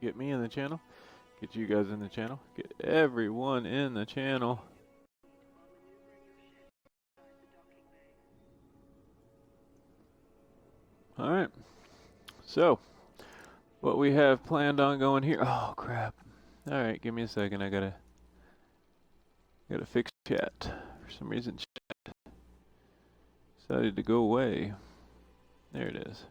Get me in the channel. Get you guys in the channel. Get everyone in the channel. Alright. So, what we have planned on going here. Oh, crap. Alright, give me a second. I gotta fix chat. For some reason, chat decided to go away. There it is.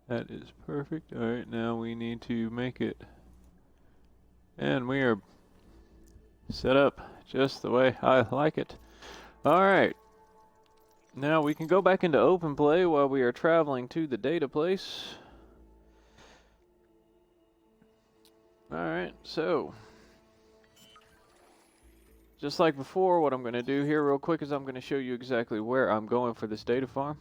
That is perfect. Alright, now we need to make it. And we are set up just the way I like it. Alright. Now we can go back into open play while we are traveling to the data place. Alright, so just like before, what I'm going to do here real quick is I'm going to show you exactly where I'm going for this data farm.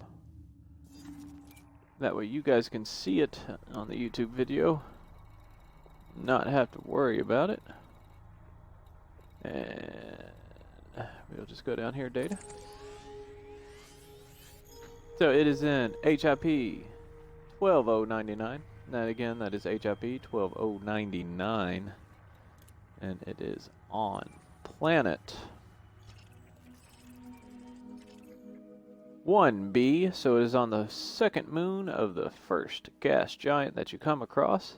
That way you guys can see it on the YouTube video, not have to worry about it. And we'll just go down here, data. So it is in HIP 12099. That again, that is HIP 12099, and it is on planet 1B, so it is on the second moon of the first gas giant that you come across,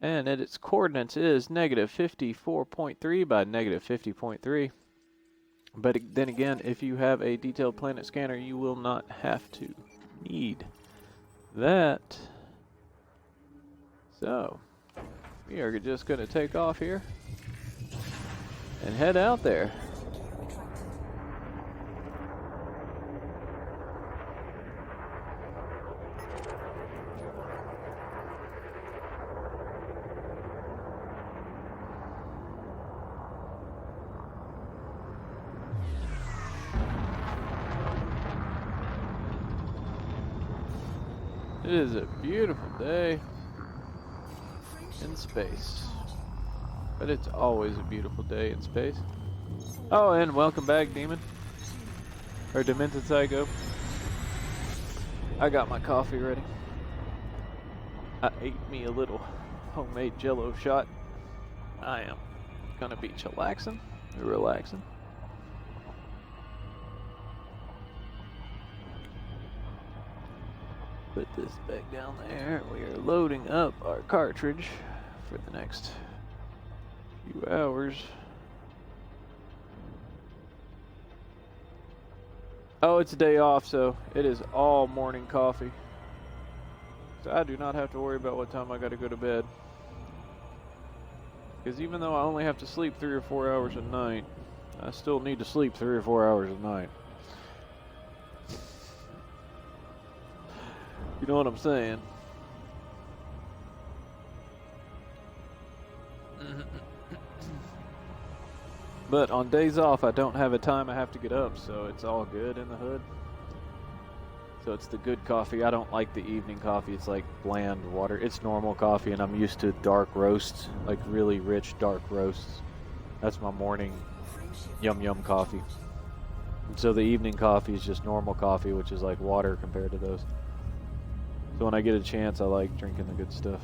and its coordinates is -54.3 by -50.3. But then again, if you have a detailed planet scanner, you will not have to need that. So, we are just going to take off here and head out there. It is a beautiful day in space, but it's always a beautiful day in space. Oh, and welcome back, Demon, or Demented Psycho. I got my coffee ready. I ate me a little homemade Jello shot. I am gonna be chillaxing, relaxing. Put this back down there. We are loading up our cartridge for the next few hours. Oh, it's a day off, so it is all morning coffee. So I do not have to worry about what time I gotta go to bed. Because even though I only have to sleep 3 or 4 hours a night, I still need to sleep 3 or 4 hours a night. You know what I'm saying? But on days off, I don't have a time I have to get up, so it's all good in the hood. So it's the good coffee. I don't like the evening coffee. It's like bland water. It's normal coffee, and I'm used to dark roasts, like really rich dark roasts. That's my morning yum coffee. And so the evening coffee is just normal coffee, which is like water compared to those. So when I get a chance, I like drinking the good stuff.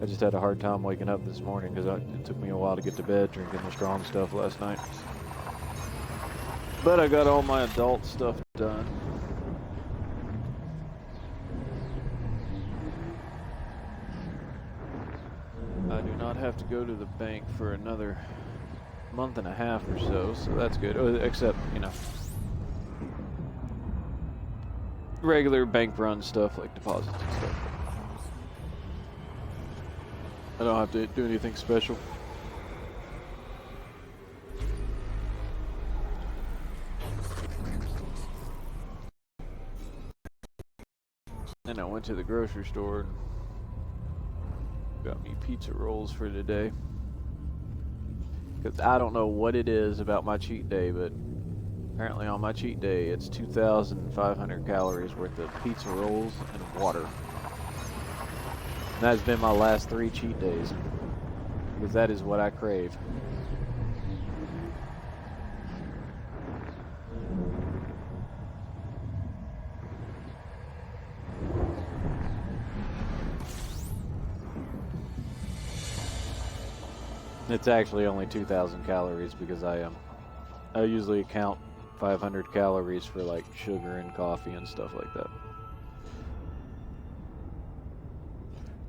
I just had a hard time waking up this morning because it took me a while to get to bed drinking the strong stuff last night. But I got all my adult stuff done. I do not have to go to the bank for another month and a half or so, so that's good. Except, you know, regular bank run stuff like deposits and stuff. I don't have to do anything special. And I went to the grocery store and got me pizza rolls for today. Because I don't know what it is about my cheat day, but apparently on my cheat day it's 2,500 calories worth of pizza rolls and water. And that's been my last 3 cheat days. because that is what I crave. It's actually only 2,000 calories because I usually count 500 calories for like sugar and coffee and stuff like that.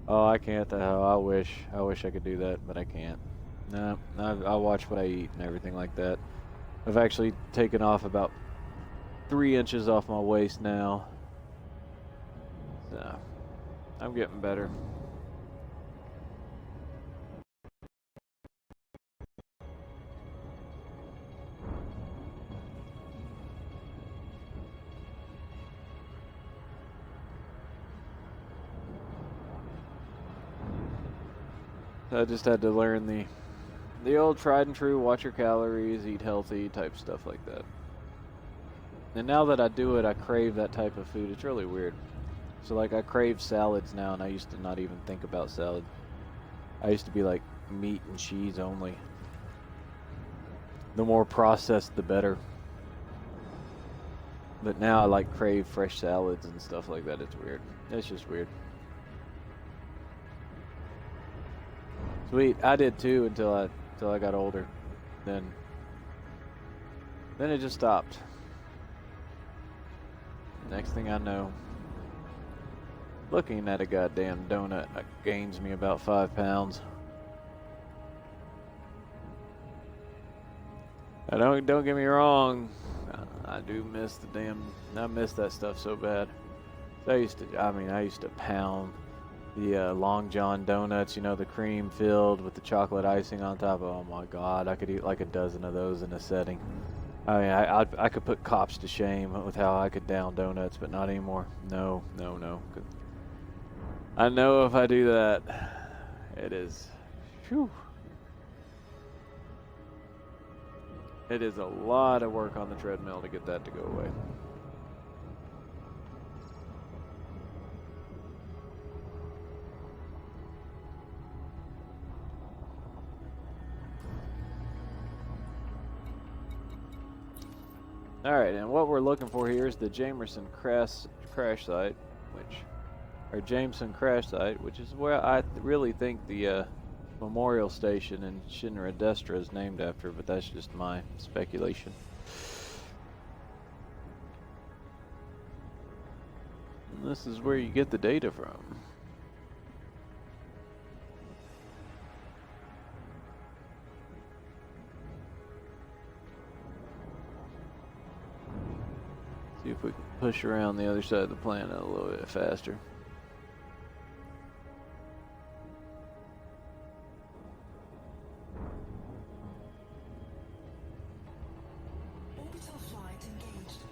Oh, I can't. The hell, I wish I could do that, but I can't. No, I watch what I eat and everything like that. I've actually taken off about 3 inches off my waist now, so I'm getting better. I just had to learn the old tried and true watch your calories, eat healthy type stuff like that. And now that I do it, I crave that type of food. It's really weird. So like I crave salads now, and I used to not even think about salad. I used to be like meat and cheese only. The more processed, the better. But now I like crave fresh salads and stuff like that. It's weird. It's just weird. Sweet, I did too until I got older. Then it just stopped. Next thing I know, looking at a goddamn donut gains me about 5 pounds. Don't get me wrong, I do miss I miss that stuff so bad. I used to pound the Long John donuts, you know, the cream filled with the chocolate icing on top. Oh my God, I could eat like a dozen of those in a setting. I mean, I could put cops to shame with how I could down donuts, but not anymore. No. I know if I do that, it is, whew. It is a lot of work on the treadmill to get that to go away. Alright, and what we're looking for here is the Jameson crash site, Jameson crash site, which is where I really think the memorial station in Shinra Destra is named after, but that's just my speculation. And this is where you get the data from. See if we can push around the other side of the planet a little bit faster. Orbital flight engaged.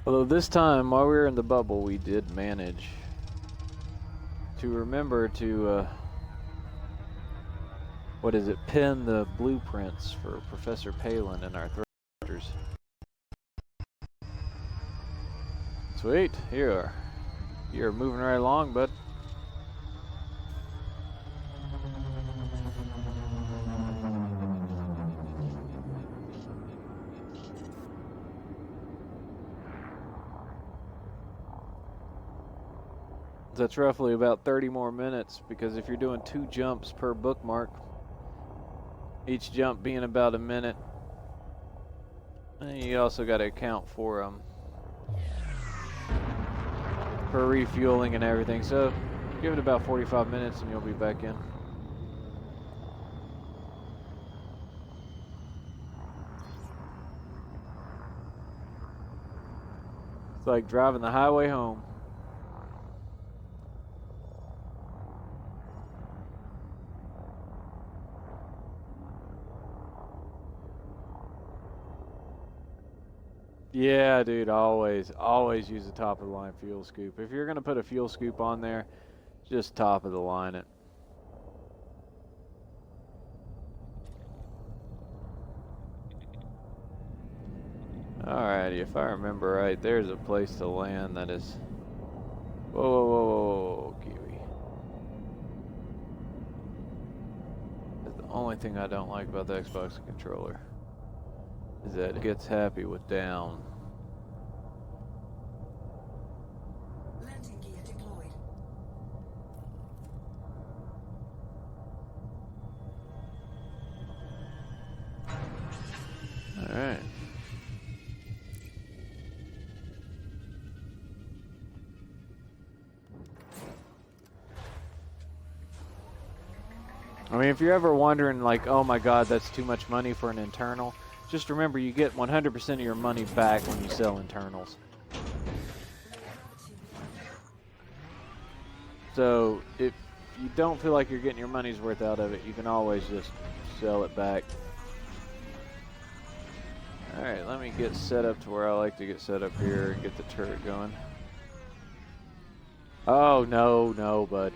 Although this time, while we were in the bubble, we did manage to remember to, pin the blueprints for Professor Palin in our thrusters. Sweet, here you are. You're moving right along, bud. That's roughly about 30 more minutes, because if you're doing 2 jumps per bookmark, each jump being about a minute, and you also got to account for refueling and everything. So give it about 45 minutes and you'll be back in. It's like driving the highway home. Yeah, dude, always use the top of the line fuel scoop. If you're gonna put a fuel scoop on there, just top of the line it. Alrighty, if I remember right, there's a place to land that is... Whoa, whoa, whoa, whoa, whoa, Kiwi. That's the only thing I don't like about the Xbox controller. Is that it gets happy with down. Landing gear deployed. Alright. I mean, if you're ever wondering, like, oh my god, that's too much money for an internal, just remember you get 100% of your money back when you sell internals. So, if you don't feel like you're getting your money's worth out of it, you can always just sell it back. Alright, let me get set up to where I like to get set up here and get the turret going. Oh, no, bud.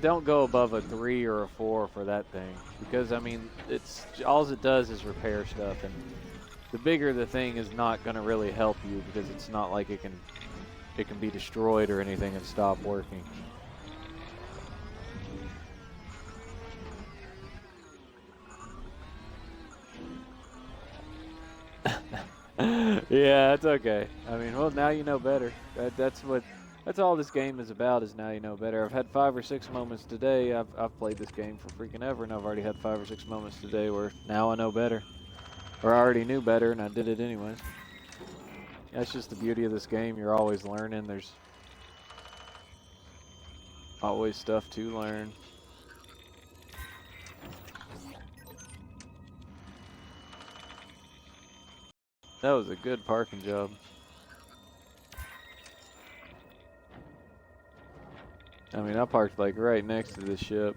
Don't go above a 3 or a 4 for that thing, because I mean, it's all it does is repair stuff, and the bigger the thing is not going to really help you, because it's not like it can be destroyed or anything and stop working. Yeah, it's okay. I mean, well, now you know better. That's all this game is about, is now you know better. I've had 5 or 6 moments today. I've played this game for freaking ever, and I've already had 5 or 6 moments today where now I know better. Or I already knew better, and I did it anyways. That's just the beauty of this game. You're always learning. There's always stuff to learn. That was a good parking job. I mean, I parked like right next to the ship.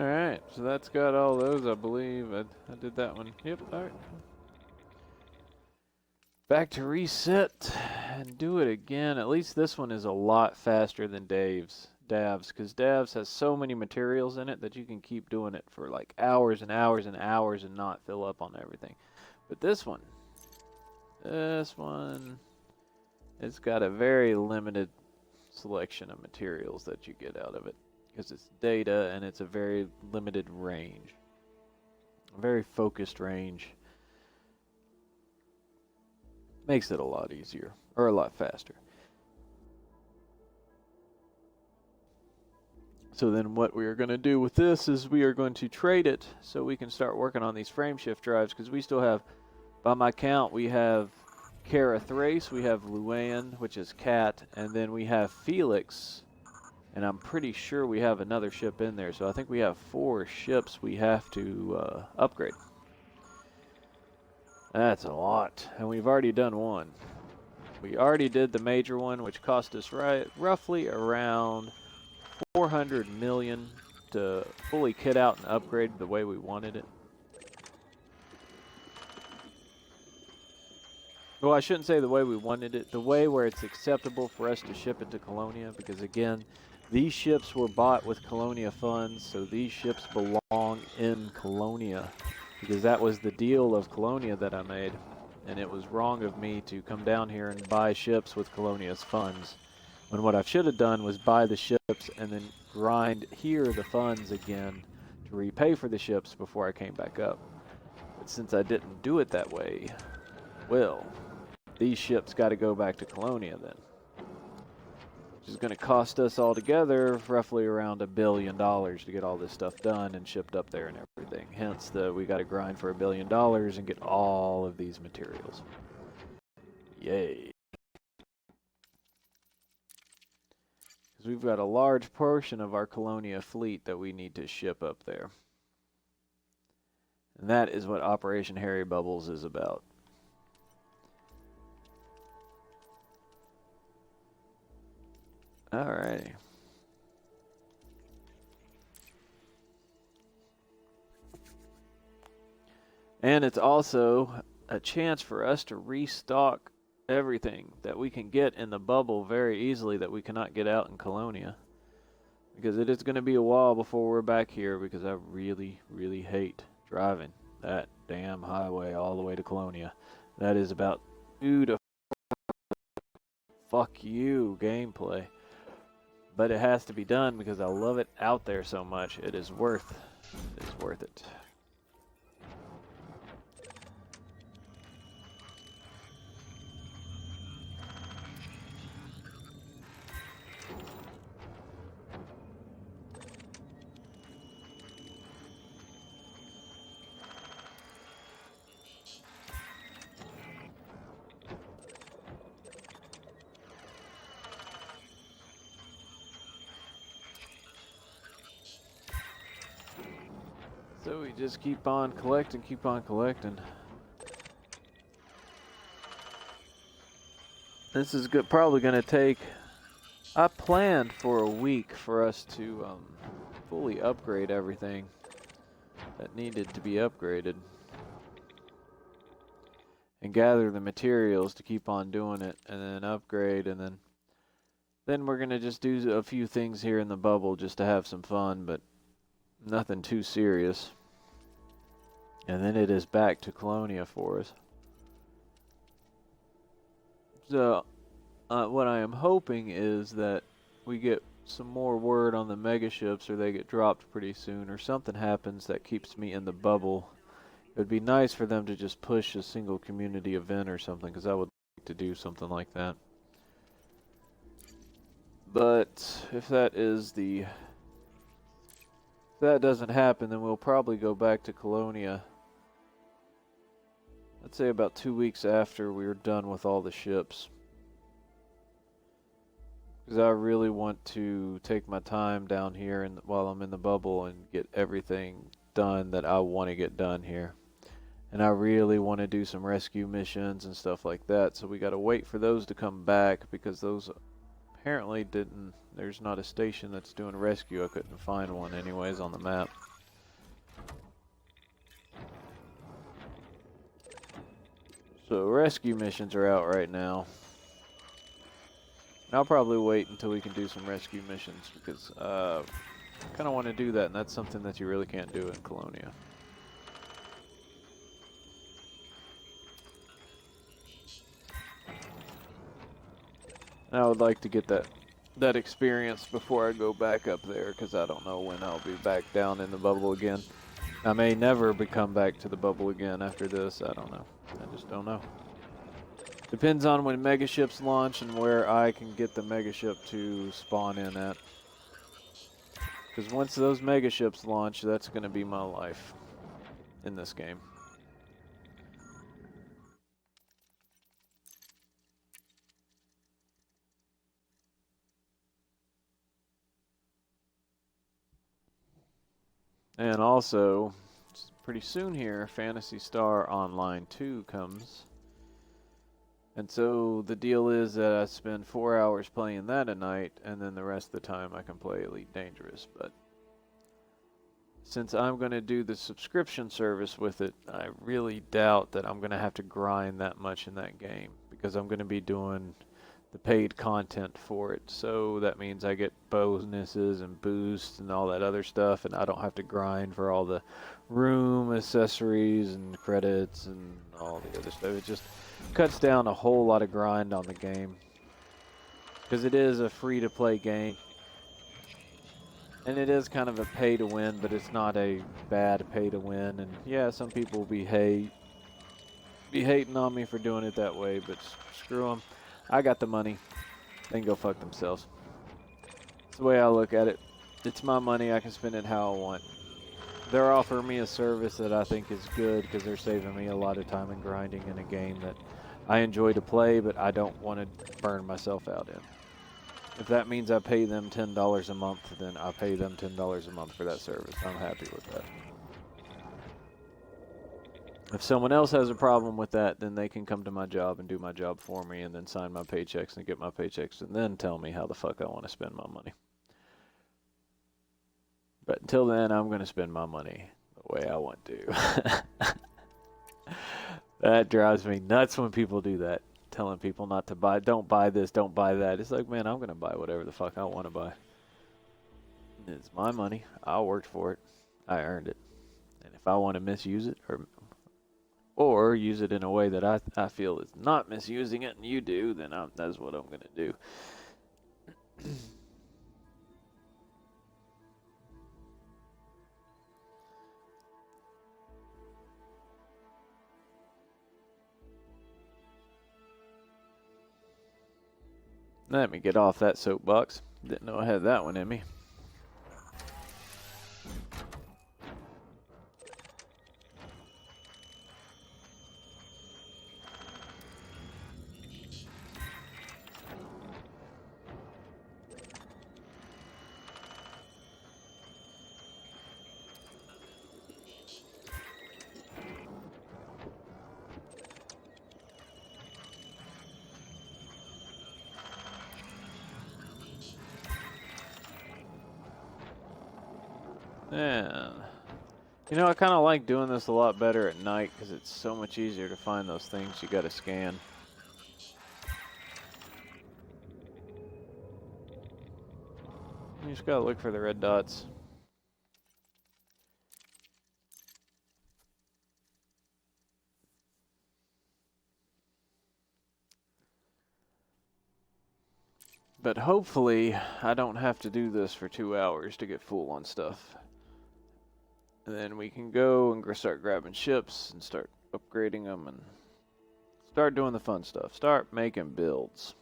Alright, so that's got all those, I believe. I did that one. Yep, alright. Back to reset and do it again. At least this one is a lot faster than Dav's, because Dav's has so many materials in it that you can keep doing it for like hours and hours and hours and not fill up on everything. But this one, it's got a very limited selection of materials that you get out of it, because it's data and it's a very limited range, a very focused range. Makes it a lot easier, or a lot faster. So then what we are going to do with this is we are going to trade it so we can start working on these frame shift drives, because we still have, by my count, we have Kara Thrace, we have Luan, which is Cat, and then we have Felix, and I'm pretty sure we have another ship in there. So I think we have 4 ships we have to upgrade. That's a lot, and we've already done one. We already did the major one, which cost us roughly around 400 million to fully kit out and upgrade the way we wanted it. Well, I shouldn't say the way we wanted it, the way where it's acceptable for us to ship it to Colonia, because again, these ships were bought with Colonia funds, so these ships belong in Colonia, because that was the deal of Colonia that I made, and it was wrong of me to come down here and buy ships with Colonia's funds, when what I should have done was buy the ships and then grind here the funds again to repay for the ships before I came back up. But since I didn't do it that way, Well, these ships got to go back to Colonia then, which is going to cost us all together roughly around $1 billion to get all this stuff done and shipped up there and everything. Hence, we got to grind for $1 billion and get all of these materials. Yay. Because we've got a large portion of our Colonia fleet that we need to ship up there. And that is what Operation Hairy Bubbles is about. Alrighty. And it's also a chance for us to restock everything that we can get in the bubble very easily that we cannot get out in Colonia. Because it is going to be a while before we're back here, because I really, really hate driving that damn highway all the way to Colonia. That is about fuck you gameplay. But it has to be done because I love it out there so much. It is worth it. So we just keep on collecting, keep on collecting. This is probably going to take, I planned for a week for us to fully upgrade everything that needed to be upgraded. And gather the materials to keep on doing it, and then upgrade, and then we're going to just do a few things here in the bubble just to have some fun, but nothing too serious. And then it is back to Colonia for us. So, what I am hoping is that we get some more word on the mega ships, or they get dropped pretty soon, or something happens that keeps me in the bubble. It would be nice for them to just push a single community event or something, because I would like to do something like that. But if that doesn't happen, then we'll probably go back to Colonia. I'd say about 2 weeks after we're done with all the ships. Because I really want to take my time down here while I'm in the bubble and get everything done that I want to get done here. And I really want to do some rescue missions and stuff like that. So we got to wait for those to come back, because those apparently didn't. There's not a station that's doing rescue. I couldn't find one anyways on the map. So rescue missions are out right now. And I'll probably wait until we can do some rescue missions, because I kind of want to do that, and that's something that you really can't do in Colonia. And I would like to get that experience before I go back up there, because I don't know when I'll be back down in the bubble again. I may never come back to the bubble again after this. I don't know. I just don't know. Depends on when megaships launch and where I can get the megaship to spawn in at. Because once those megaships launch, that's going to be my life in this game. And also, pretty soon here, Phantasy Star Online 2 comes. And so the deal is that I spend 4 hours playing that a night, and then the rest of the time I can play Elite Dangerous. But since I'm going to do the subscription service with it, I really doubt that I'm going to have to grind that much in that game, because I'm going to be doing the paid content for it. So that means I get bonuses and boosts and all that other stuff, and I don't have to grind for all the room accessories and credits and all the other stuff. It just cuts down a whole lot of grind on the game, because it is a free-to-play game, and it is kind of a pay-to-win, but it's not a bad pay-to-win. And yeah, some people will be be hating on me for doing it that way, but screw them. I got the money. They can go fuck themselves. That's the way I look at it. It's my money. I can spend it how I want. They're offering me a service that I think is good because they're saving me a lot of time and grinding in a game that I enjoy to play, but I don't want to burn myself out in. If that means I pay them $10 a month, then I pay them $10 a month for that service. I'm happy with that. If someone else has a problem with that, then they can come to my job and do my job for me and then sign my paychecks and get my paychecks and then tell me how the fuck I want to spend my money. But until then, I'm going to spend my money the way I want to. That drives me nuts when people do that. Telling people not to buy, don't buy this, don't buy that. It's like, man, I'm going to buy whatever the fuck I want to buy. It's my money. I worked for it. I earned it. And if I want to misuse it or use it in a way that I feel is not misusing it and you do, then that's what I'm going to do. Let me get off that soapbox. Didn't know I had that one in me. Man, you know, I kind of like doing this a lot better at night because it's so much easier to find those things you got to scan. You just gotta look for the red dots. But hopefully, I don't have to do this for 2 hours to get full on stuff. And then we can go and start grabbing ships and start upgrading them and start doing the fun stuff. Start making builds.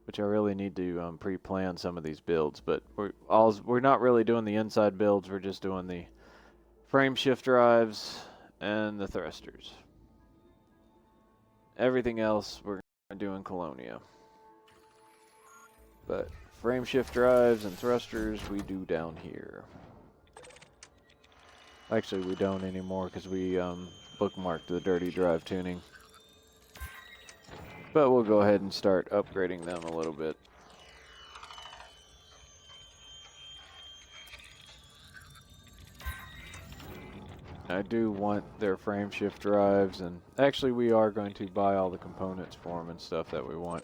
Which I really need to pre-plan some of these builds. But we're not really doing the inside builds. We're just doing the frame shift drives and the thrusters. Everything else we're doing Colonia. But frame shift drives and thrusters we do down here. Actually, we don't anymore because we bookmarked the dirty drive tuning. But we'll go ahead and start upgrading them a little bit. I do want their frame shift drives, and actually we are going to buy all the components for them and stuff that we want.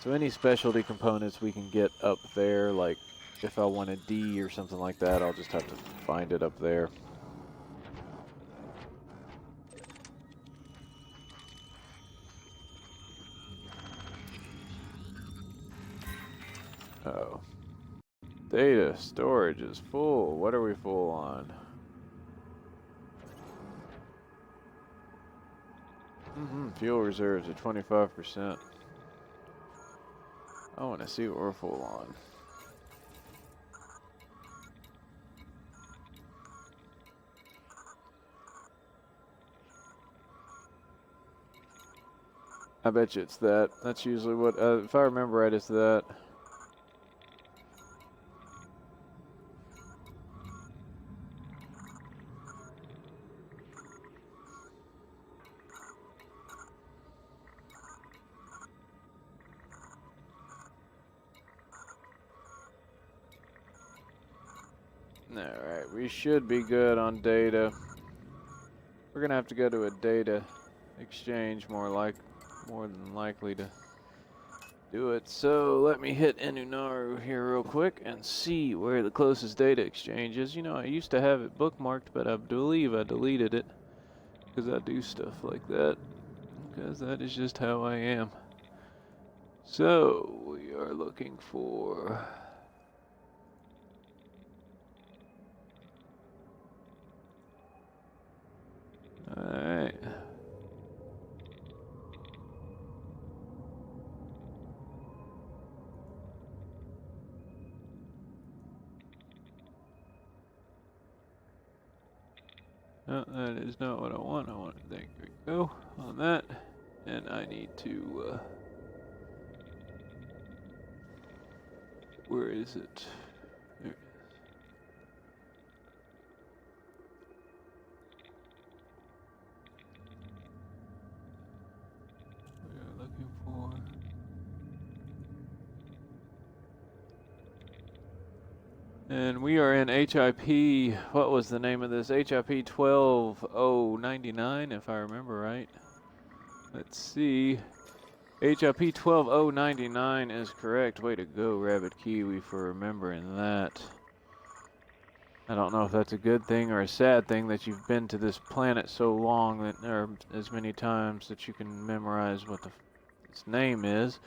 So any specialty components we can get up there, like if I want a D or something like that, I'll just have to find it up there. Oh. Data storage is full. What are we full on? Fuel reserves at 25%. I want to see what we're full on. I bet you it's that. That's usually what, if I remember right, it's that. Alright, we should be good on data. We're gonna have to go to a data exchange more than likely to do it. So let me hit Enunaru here real quick and see where the closest data exchange is. You know, I used to have it bookmarked, but I believe I deleted it because I do stuff like that. Because that is just how I am. So we are looking for... Alright. No, that is not what I want. I want to there we go on that. And I need to, where is it? There it is. We are looking for... And we are in HIP, what was the name of this? HIP 12099, if I remember right. Let's see. HIP 12099 is correct. Way to go, Rabbit Kiwi, for remembering that. I don't know if that's a good thing or a sad thing that you've been to this planet so long that, or as many times that you can memorize what its name is.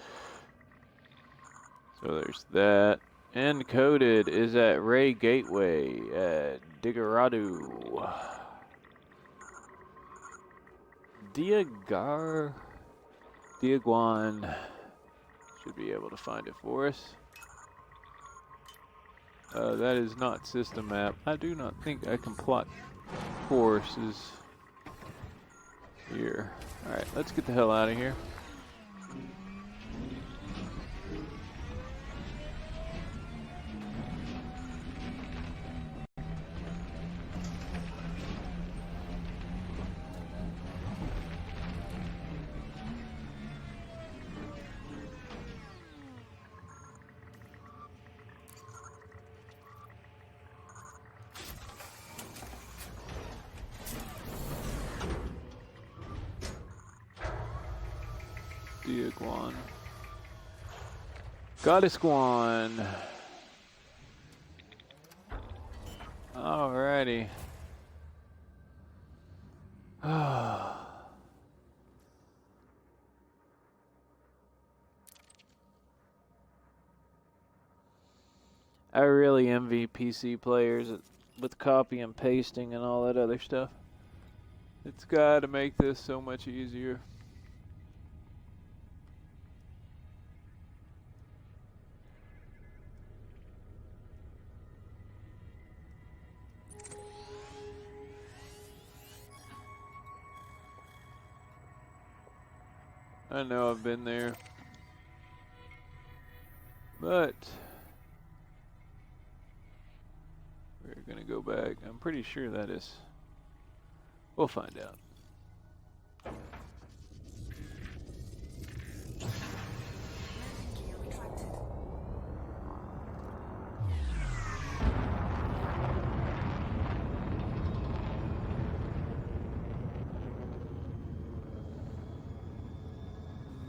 So there's that. Encoded is at Ray Gateway at Digaradu. Diaguan should be able to find it for us. That is not system map. I do not think I can plot courses here. Alright, let's get the hell out of here. Diaguan. Goddess Guan. Alrighty. I really envy PC players with copy and pasting and all that other stuff. It's got to make this so much easier. I know I've been there, but we're gonna go back. I'm pretty sure that is. We'll find out.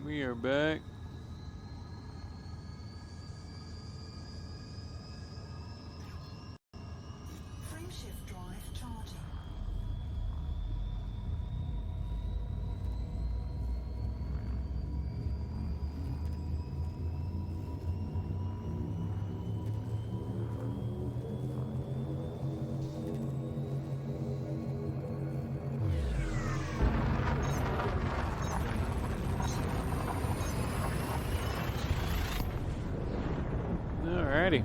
We are back. Frame shift drive charging. Alrighty.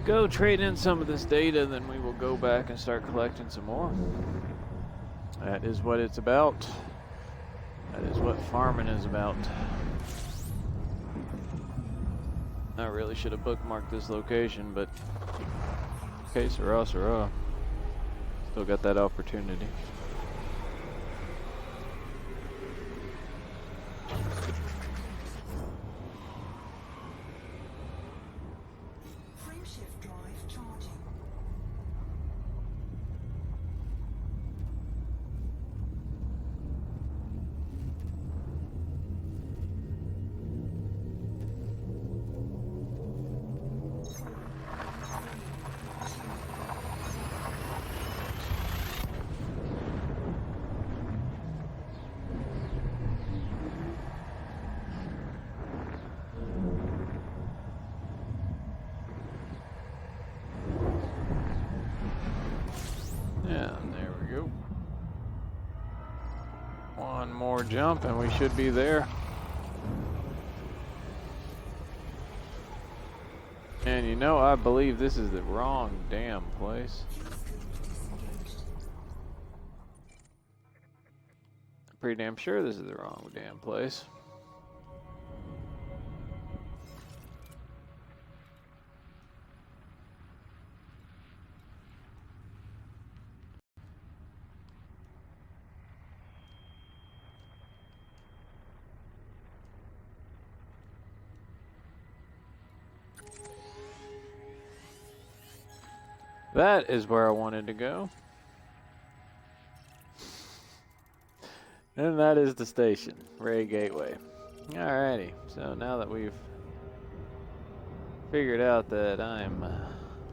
Go trade in some of this data, then we will go back and start collecting some more. That is what it's about. That is what farming is about. I really should have bookmarked this location, but okay, Sarah, Sarah. Still got that opportunity. Frame shift drive charging. Yeah, there we go. One more jump and we should be there. And you know, I believe this is the wrong damn place. Fuel scoop disengaged. pretty damn sure this is the wrong damn place. That is where I wanted to go. And that is the station, Ray Gateway. Alrighty, so now that we've figured out that I'm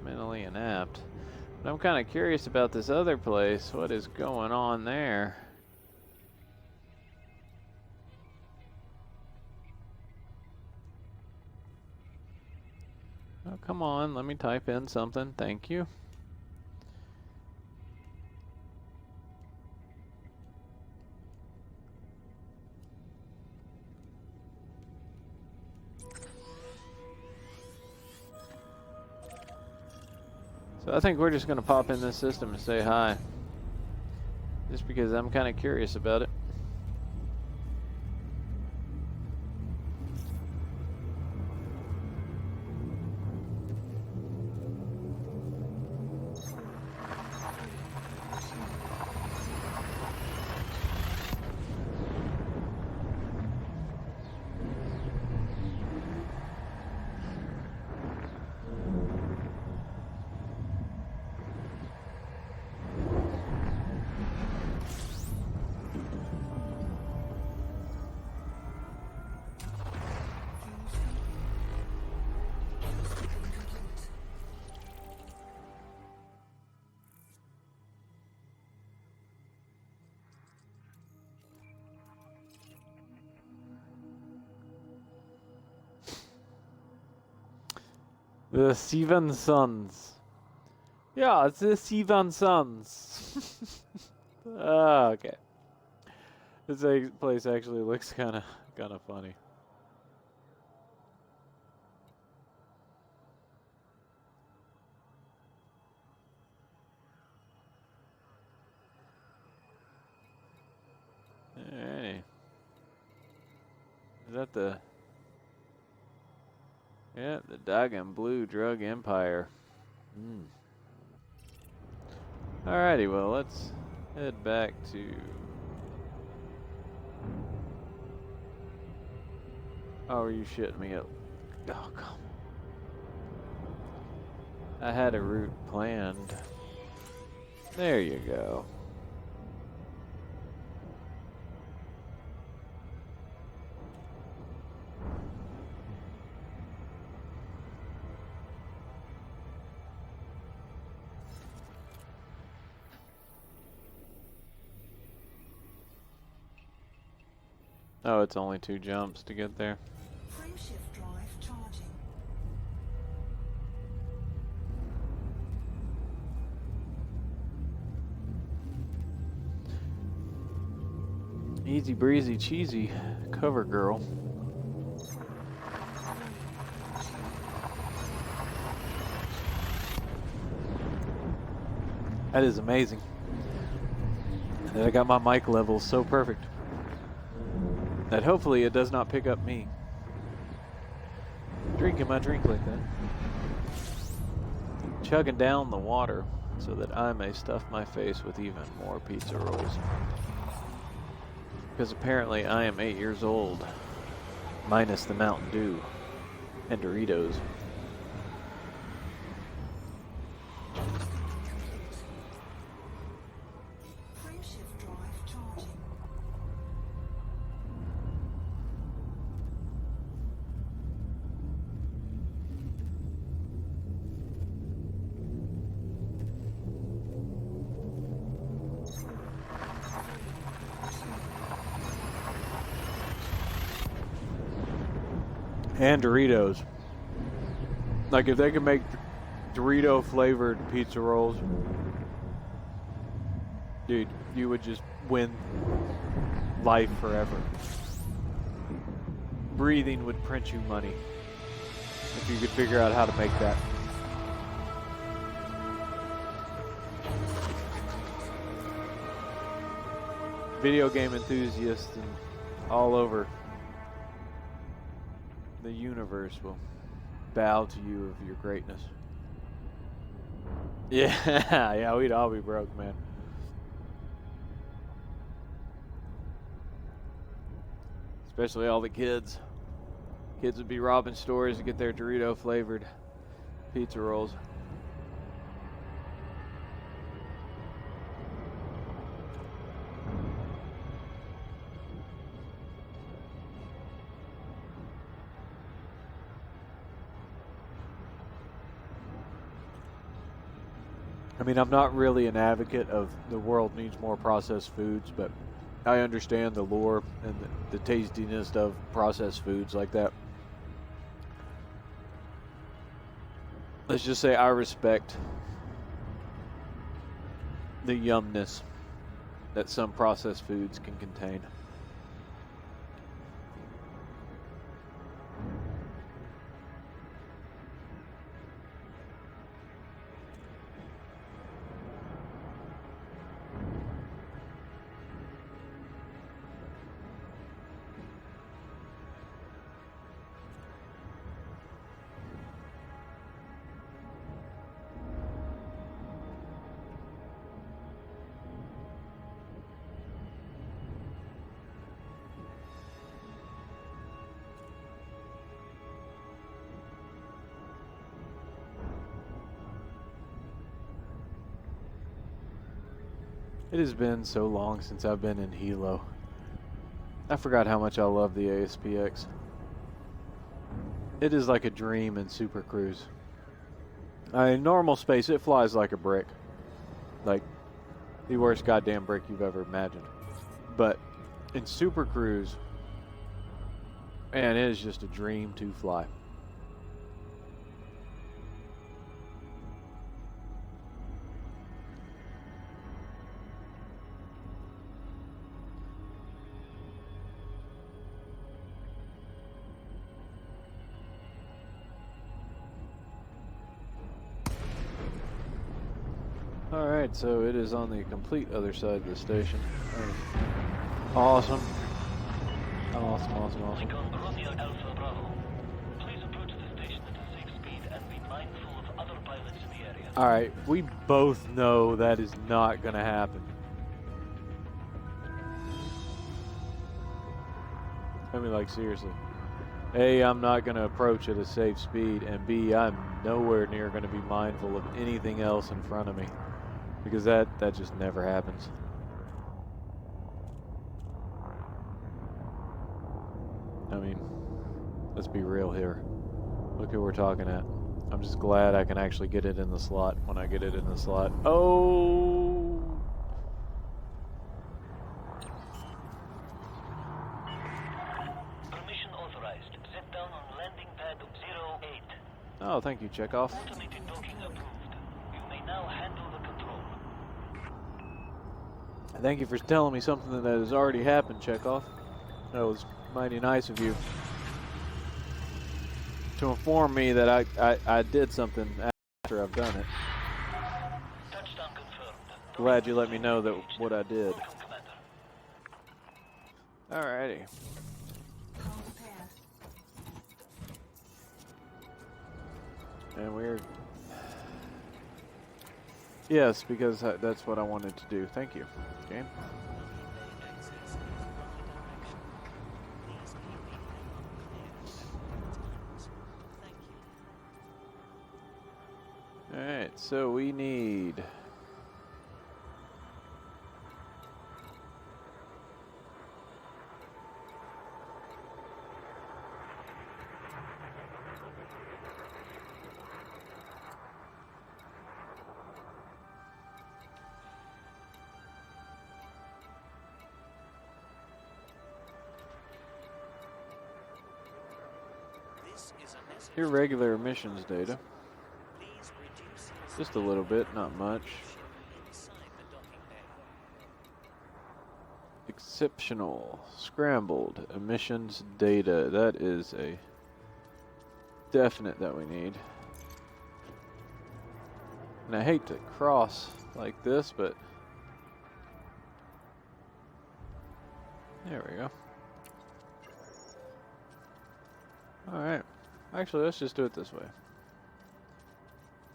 mentally inept, but I'm kind of curious about this other place. What is going on there? Oh, come on, let me type in something. Thank you. So I think we're just going to pop in this system and say hi. Just because I'm kind of curious about it. The Seven Sons. Yeah, it's the Seven Sons. Ah, okay. This place actually looks kind of funny. Hey, is that the? Yeah, the Dagon Blue Drug Empire. Alrighty, well, let's head back to... Oh, are you shitting me up? Oh, come. I had a route planned. There you go. Oh, it's only 2 jumps to get there. Frameshift drive charging. Easy breezy cheesy cover girl. That is amazing. And I got my mic levels so perfect that hopefully it does not pick up me drinking my drink like that. Chugging down the water so that I may stuff my face with even more pizza rolls. Because apparently I am 8 years old, minus the Mountain Dew and Doritos. Frameshift drive charging. And Doritos. Like if they could make Dorito flavored pizza rolls, dude, you would just win life forever. Breathing would print you money if you could figure out how to make that. video game enthusiasts and all over the universe will bow to you of your greatness. Yeah, yeah, we'd all be broke, man. Especially all the kids. Kids would be robbing stores to get their Dorito flavored pizza rolls. I mean, I'm not really an advocate of the world needs more processed foods, but I understand the lure and the tastiness of processed foods like that. Let's just say I respect the yumness that some processed foods can contain. It has been so long since I've been in Hilo. I forgot how much I love the ASPX. It is like a dream in Super Cruise. In normal space, it flies like a brick. Like the worst goddamn brick you've ever imagined. But in Super Cruise, man, it is just a dream to fly. Alright, so it is on the complete other side of the station. Awesome. Awesome, awesome, awesome. Lincoln Romeo Alpha Bravo. Please approach the station at a safe speed and be mindful of other pilots in the area. Alright, we both know that is not gonna happen. I mean, like, seriously. A, I'm not gonna approach at a safe speed, and B, I'm nowhere near gonna be mindful of anything else in front of me. Because that just never happens. I mean, let's be real here. Look who we're talking at. I'm just glad I can actually get it in the slot when I get it in the slot. Oh! Permission authorized. Set down on landing pad 08. Oh, thank you, Chekhov. Automated docking approved. You may now handle the control. Thank you for telling me something that has already happened, Chekhov. That was mighty nice of you to inform me that I did something after I've done it. Touchdown confirmed. Glad you let me know that what I did. Welcome, Commander. Alrighty. Car repaired. And we're... Yes, because that's what I wanted to do. Thank you. Game. Alright, so we need... irregular emissions data. Just a little bit, not much. Exceptional, scrambled emissions data. That is a definite that we need. And I hate to cross like this, but There we go. Alright. Actually, let's just do it this way.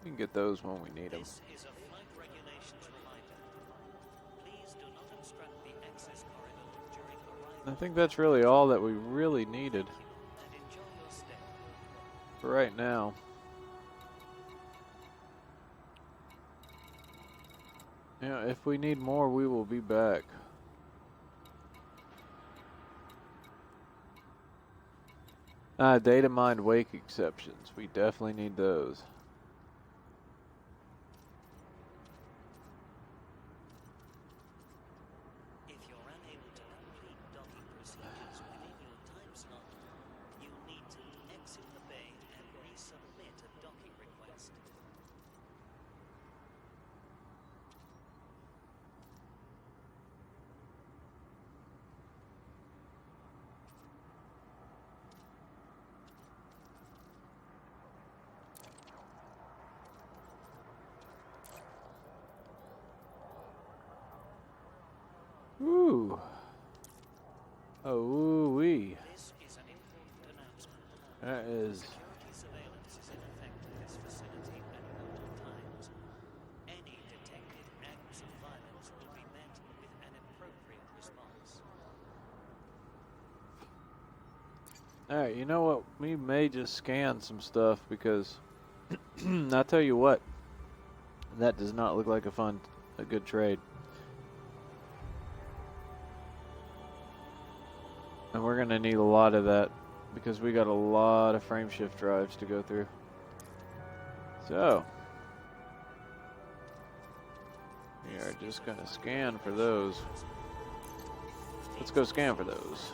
We can get those when we need them. This is a flight regulations reminder. Please do not obstruct the access corridor during arrival. I think that's really all that we really needed And enjoy your stay. for right now. Yeah, if we need more, we will be back. Data mined wake exceptions. We definitely need those. If you're unable to complete docking procedures within your time slot, you need to exit the bay and resubmit a docking request. Ooh. Oh, wee. This is an important announcement. That is. Security surveillance is in effect at this facility at all times. Any detected acts of violence will be met with an appropriate response. Alright, you know what? We may just scan some stuff because I'll tell you what, that does not look like a good trade. And we're gonna need a lot of that because we got a lot of frame shift drives to go through. So we are just gonna scan for those. Let's go scan for those.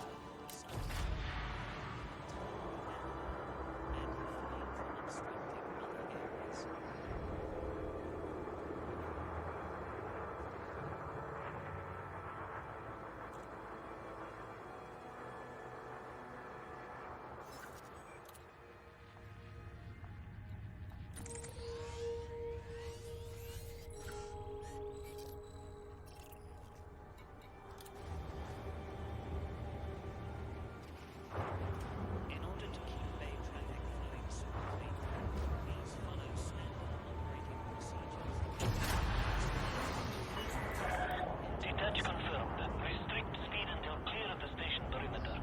In order to keep bay traffic flowing smoothly, please follow standard operating procedures. Detach confirmed. Restrict speed until clear of the station perimeter.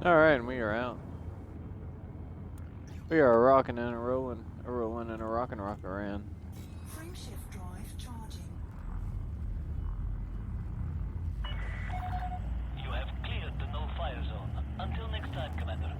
Alright, and we are out. We are rocking and a rolling and a rockin' rockaran. Frame shift drive charging. You have cleared the no-fire zone. Until next time, Commander.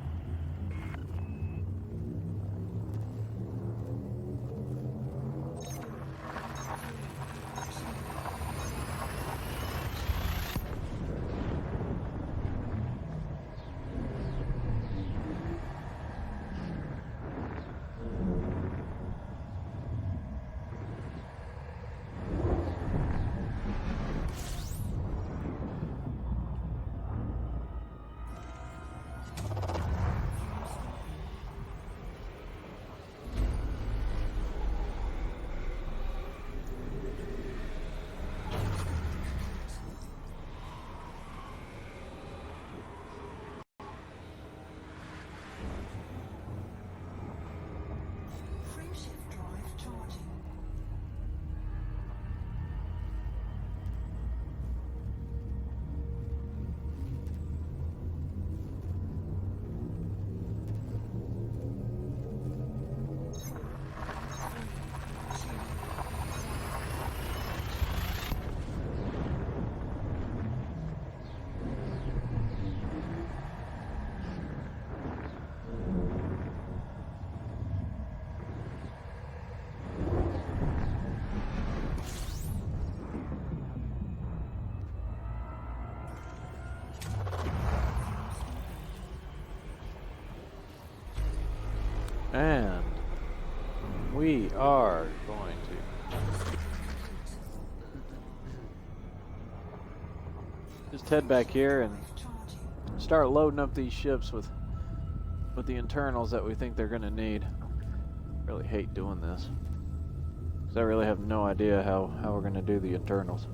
Frame shift drive charging. And we are going to just head back here and Charging. start loading up these ships with the internals that we think they're gonna need. Really hate doing this, because I really have no idea how we're gonna do the internals.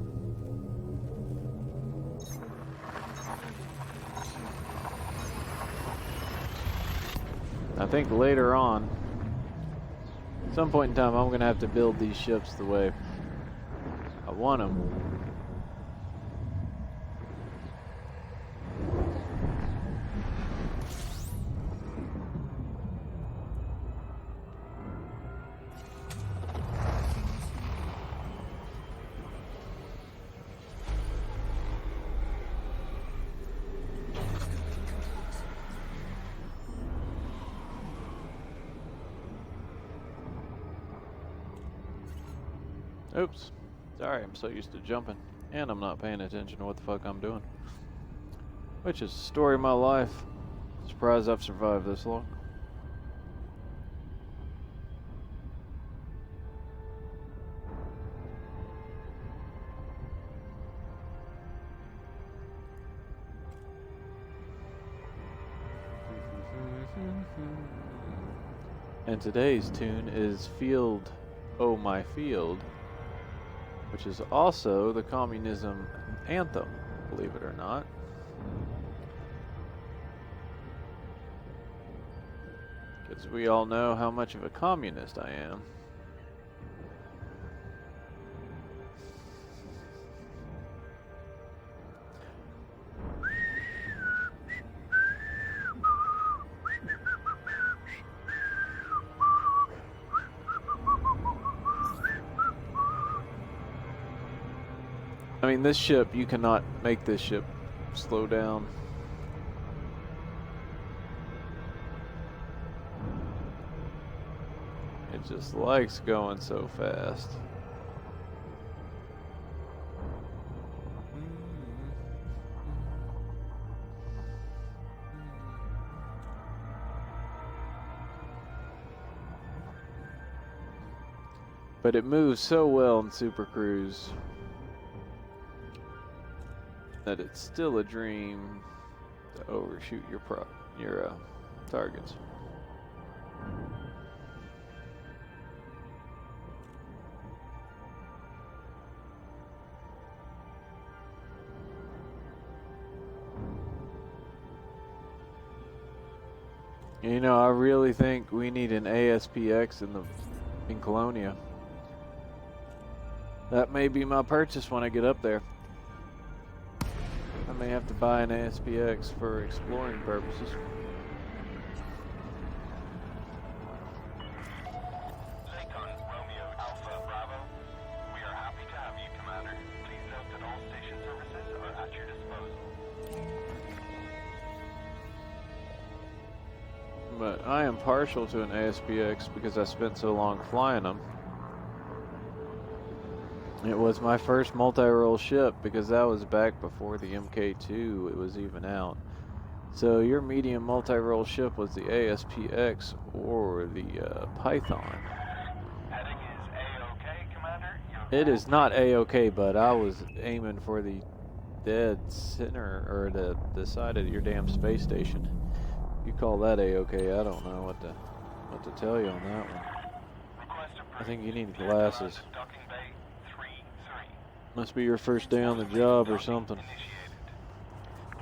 I think later on, at some point in time, I'm gonna have to build these ships the way I want them. Oops. Sorry, I'm so used to jumping. And I'm not paying attention to what the fuck I'm doing. Which is the story of my life. Surprised I've survived this long. And today's tune is Field, Oh My Field, which is also the communism anthem, believe it or not. Because we all know how much of a communist I am. I mean, this ship, you cannot make this ship slow down. It just likes going so fast. But it moves so well in Super Cruise that it's still a dream to overshoot your targets. You know, I really think we need an ASPX in Colonia. That may be my purchase when I get up there. I may have to buy an ASPX for exploring purposes. Lakon, Romeo, Alpha, Bravo. We are happy to have you, Commander. Please note that all station services are at your disposal. But I am partial to an ASPX because I spent so long flying them. It was my first multi-role ship because that was back before the MK2 it was even out. So your medium multi-role ship was the ASPX or the Python. Heading is A-OK, Commander. It is not A-OK, but I was aiming for the dead center or the side of your damn space station. You call that A-OK? I don't know what to tell you on that one. I think you need glasses. Must be your first day on the job or something.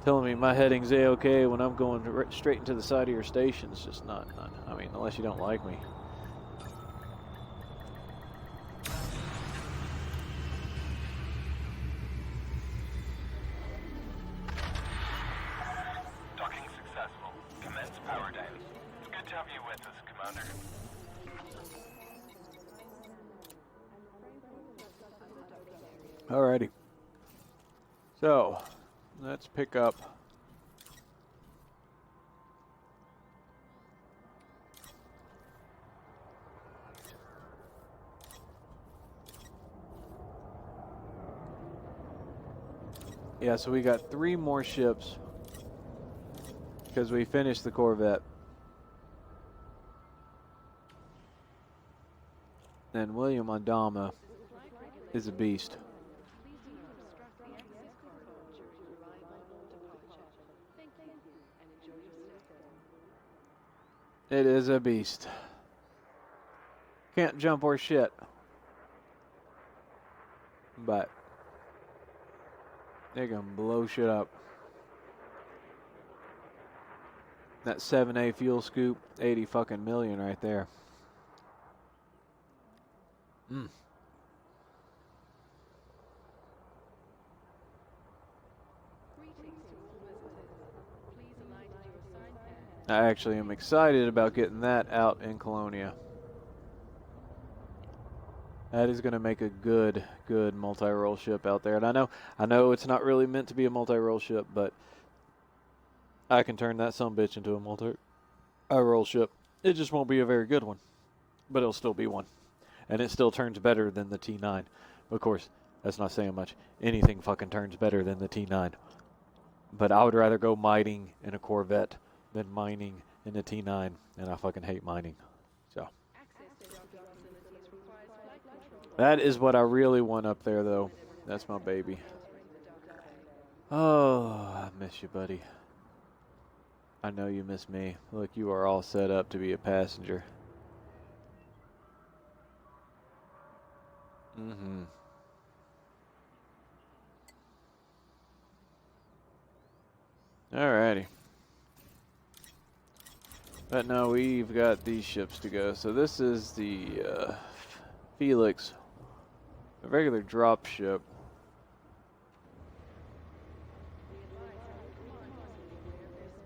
Telling me my heading's A-OK when I'm going straight into the side of your station is just not, I mean, unless you don't like me. Docking successful. Commence power down. It's good to have you with us, Commander. Alrighty. So, let's pick up yeah, so we got 3 more ships because we finished the Corvette. And William Adama is a beast. It is a beast. Can't jump or shit. But they can blow shit up. That 7A fuel scoop, 80 fucking million right there. Mm. I actually am excited about getting that out in Colonia. That is going to make a good multi-role ship out there. And I know it's not really meant to be a multi-role ship, but I can turn that sumbitch into a multi-role ship. It just won't be a very good one, but it'll still be one. And it still turns better than the T9. Of course, that's not saying much. Anything fucking turns better than the T9. But I would rather go mining in a Corvette than mining in a T9, and I fucking hate mining. So that is what I really want up there, though. That's my baby. Oh, I miss you, buddy. I know you miss me. Look, you are all set up to be a passenger. Mm-hmm. Alrighty. But now we've got these ships to go. So this is the Felix, a regular drop ship.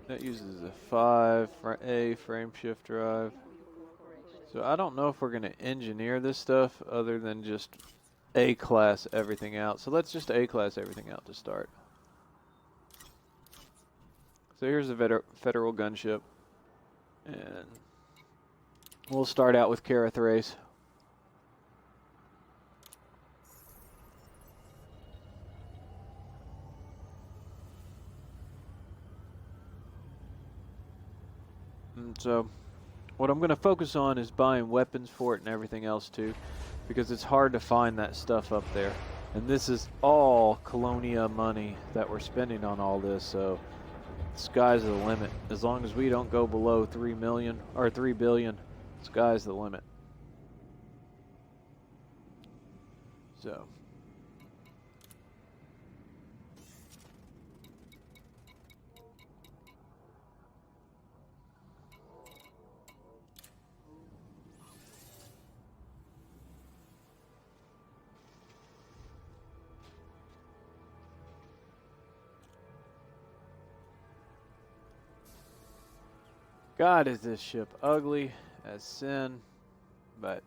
That uses a 5A frame shift drive. So I don't know if we're going to engineer this stuff other than just A-class everything out. So let's just A-class everything out to start. So here's a federal gunship. And we'll start out with Carathrace. And so what I'm going to focus on is buying weapons for it and everything else too, because it's hard to find that stuff up there. And this is all Colonia money that we're spending on all this, so sky's the limit. As long as we don't go below 3 million or 3 billion, sky's the limit. So God, is this ship ugly as sin, but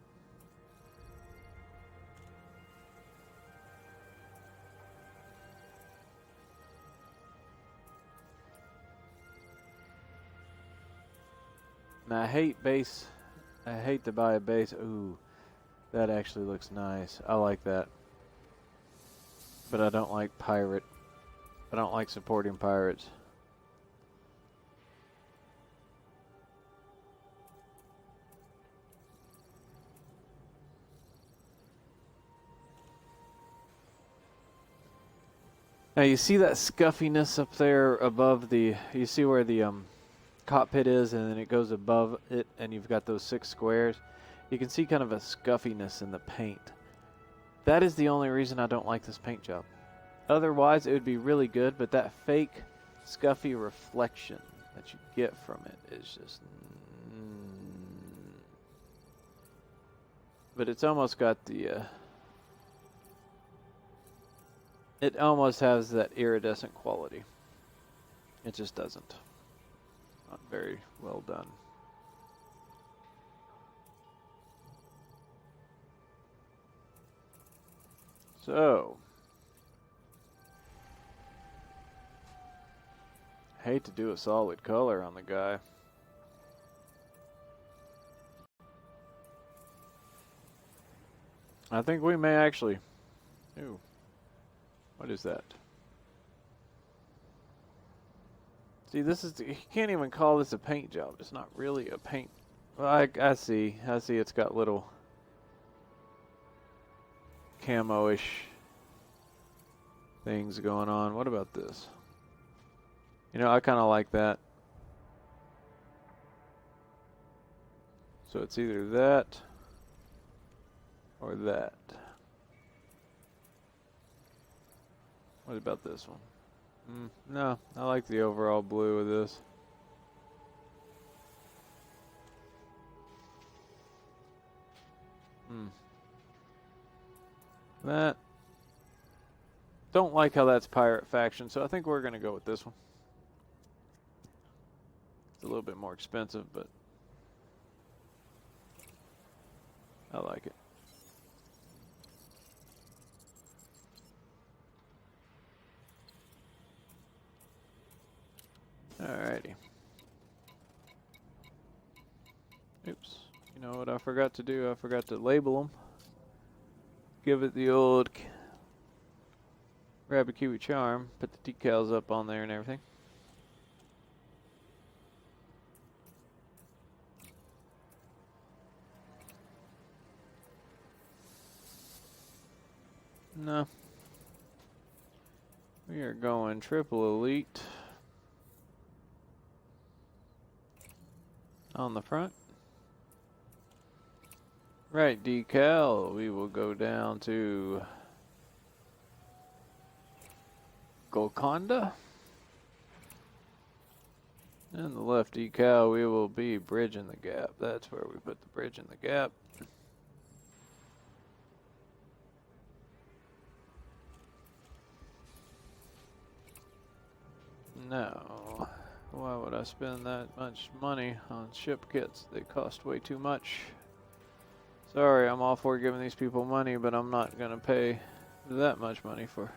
and I hate base. I hate to buy a base. Ooh, that actually looks nice. I like that. But I don't like pirate. I don't like supporting pirates. Now you see that scuffiness up there above the, you see where the cockpit is, and then it goes above it, and you've got those 6 squares. You can see kind of a scuffiness in the paint. That is the only reason I don't like this paint job. Otherwise, it would be really good, but that fake scuffy reflection that you get from it is just... But it's almost got the... It almost has that iridescent quality. It just doesn't. Not very well done. So, hate to do a solid color on the guy. I think we may actually... Ooh. What is that? See, this is... You can't even call this a paint job. It's not really a paint... Well, I see. I see it's got little... camo-ish things going on. What about this? You know, I kind of like that. So it's either that or that. What about this one? No, I like the overall blue of this. That. Don't like how that's pirate faction, so I think we're gonna go with this one. It's a little bit more expensive, but I like it. Alrighty. Oops. You know what I forgot to do? I forgot to label them. Give it the old Rabbit Kiwi charm. Put the decals up on there and everything. No. We are going triple elite on the front. Right decal, we will go down to Golconda. And the left decal, we will be bridging the gap. That's where we put the bridge in the gap. No. Why would I spend that much money on ship kits? They cost way too much. Sorry, I'm all for giving these people money, but I'm not going to pay that much money for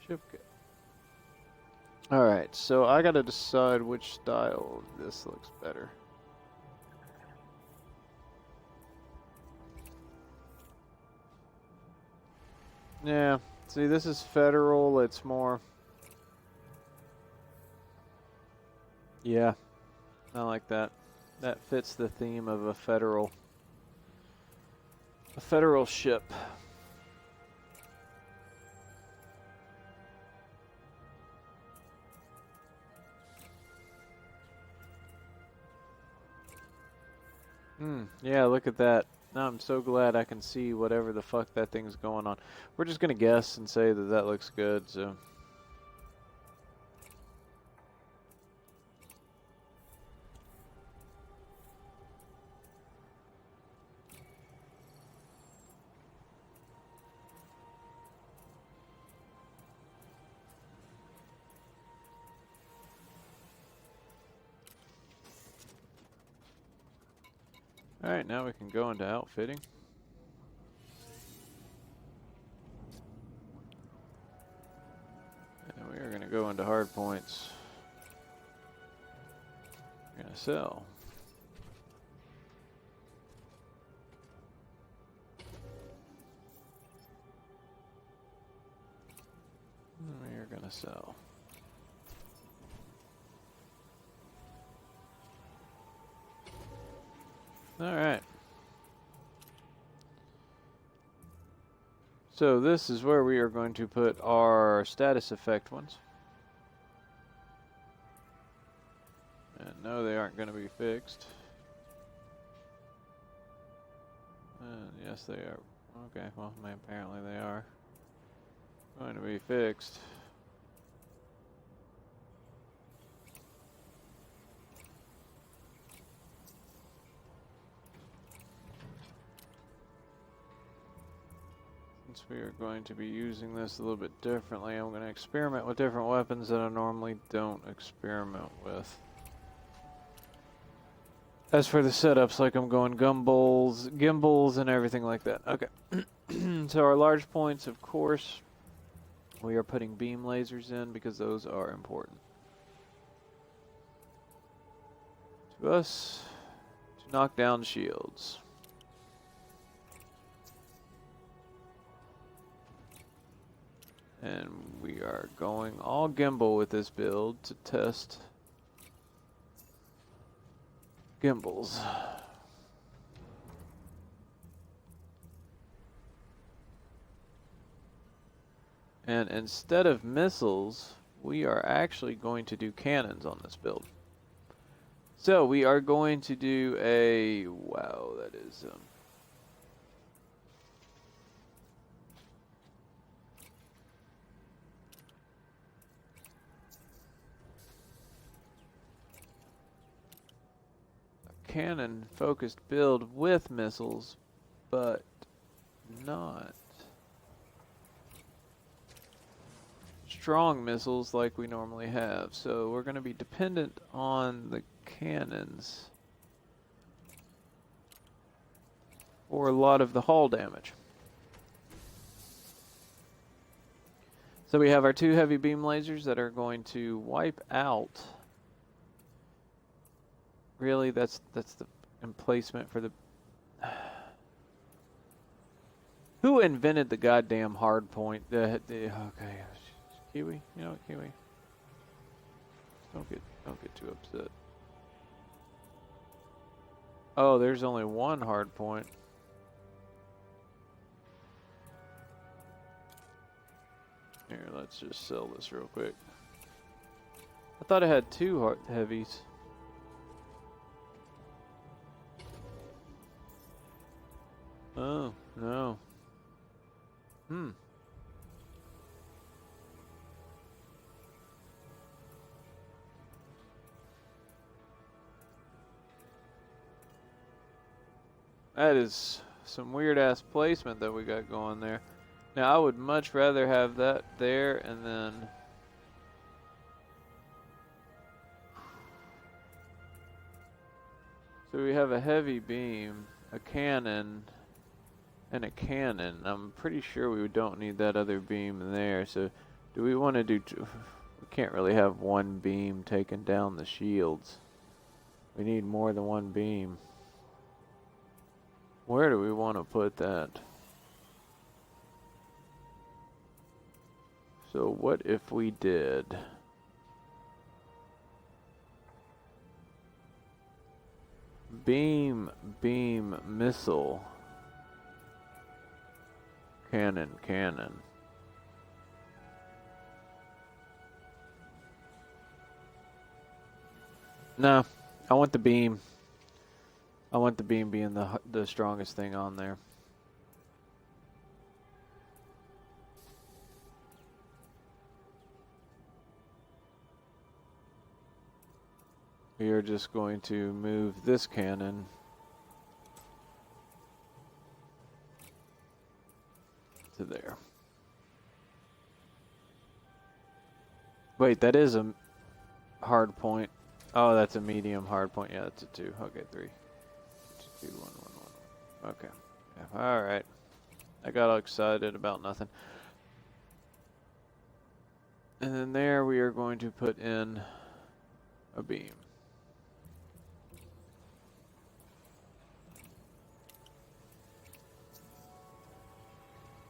ship kit. Alright, so I got to decide which style of this looks better. Yeah, see, this is federal, it's more... Yeah, I like that. That fits the theme of a federal ship. Yeah, look at that. Now I'm so glad I can see whatever the fuck that thing's going on. We're just gonna guess and say that that looks good, so... Alright, now we can go into outfitting. And we are going to go into hard points. We're going to sell. And we are going to sell. Alright. So this is where we are going to put our status effect ones. And no, they aren't going to be fixed. And yes, they are. Okay, well, apparently they are going to be fixed. Since we are going to be using this a little bit differently, I'm going to experiment with different weapons that I normally don't experiment with. As for the setups, like I'm going gimbals, and everything like that. Okay. So our large points, of course, we are putting beam lasers in because those are important to us to knock down shields. And we are going all gimbal with this build to test gimbals. And instead of missiles, we are actually going to do cannons on this build. So we are going to do a wow. That is a cannon focused build with missiles, but not strong missiles like we normally have. So we're going to be dependent on the cannons for a lot of the hull damage. So we have our 2 heavy beam lasers that are going to wipe out. Really, that's the emplacement for the. Who invented the goddamn hard point? Okay, Kiwi. You know what, Kiwi? Don't get too upset. Oh, there's only one hard point. Here, let's just sell this real quick. I thought I had 2 heavies. Oh, no. That is some weird ass placement that we got going there. Now I would much rather have that there and then so we have a heavy beam, a cannon, and a cannon. I'm pretty sure we don't need that other beam there. So do we want to do we can't really have one beam taking down the shields. We need more than one beam. Where do we want to put that? So what if we did beam, missile, cannon. No, I want the beam. I want the beam being the strongest thing on there. We are just going to move this cannon to there. Wait, that is a hard point. Oh, that's a medium hard point. Yeah, that's a 2. Okay, 3. 2, 1, 1, 1. Okay. Yeah, all right. I got all excited about nothing. And then there we are going to put in a beam.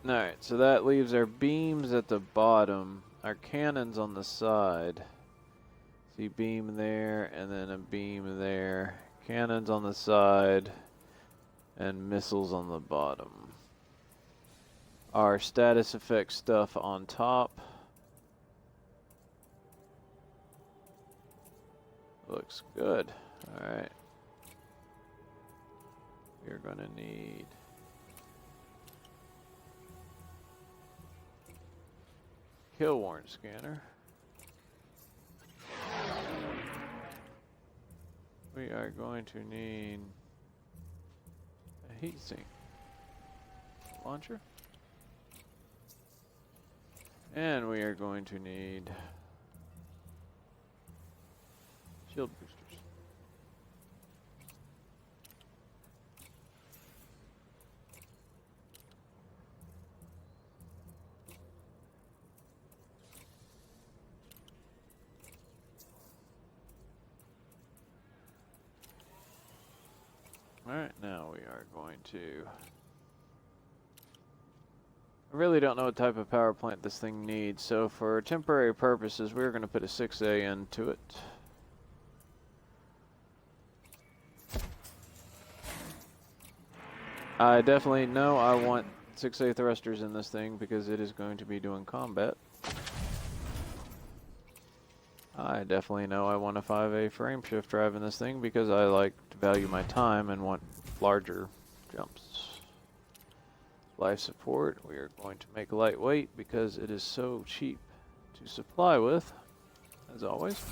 Alright, so that leaves our beams at the bottom, our cannons on the side. See, beam there, and then a beam there. Cannons on the side, and missiles on the bottom. Our status effect stuff on top. Looks good. Alright. We're gonna need kill warrant scanner. We are going to need a heatsink launcher. And we are going to need shield boosters. Alright, now we are going to... I really don't know what type of power plant this thing needs, so for temporary purposes, we're going to put a 6A into it. I definitely know I want 6A thrusters in this thing because it is going to be doing combat. I definitely know I want a 5A frame shift drive in this thing because I like to value my time and want larger jumps. Life support, we are going to make lightweight because it is so cheap to supply with, as always.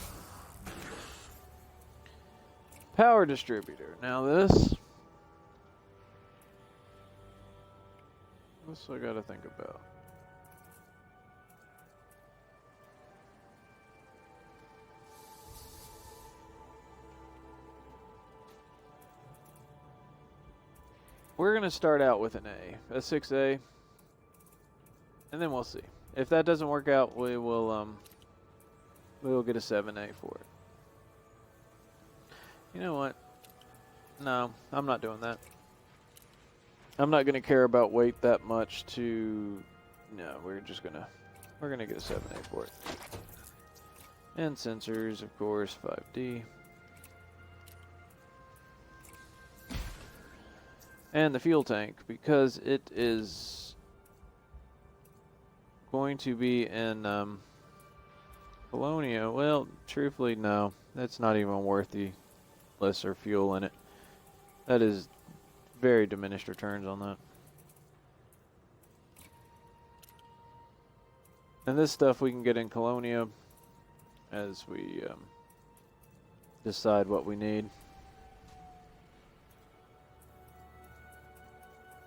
Power distributor. Now this I gotta think about. We're gonna start out with an A 6A, and then we'll see. If that doesn't work out, we'll get a 7A for it. You know what? No, I'm not doing that. I'm not gonna care about weight that much to. No, we're gonna get a 7A for it. And sensors, of course, 5D. And the fuel tank, because it is going to be in Colonia. Well, truthfully, no. That's not even worth the lesser fuel in it. That is very diminished returns on that. And this stuff we can get in Colonia as we decide what we need.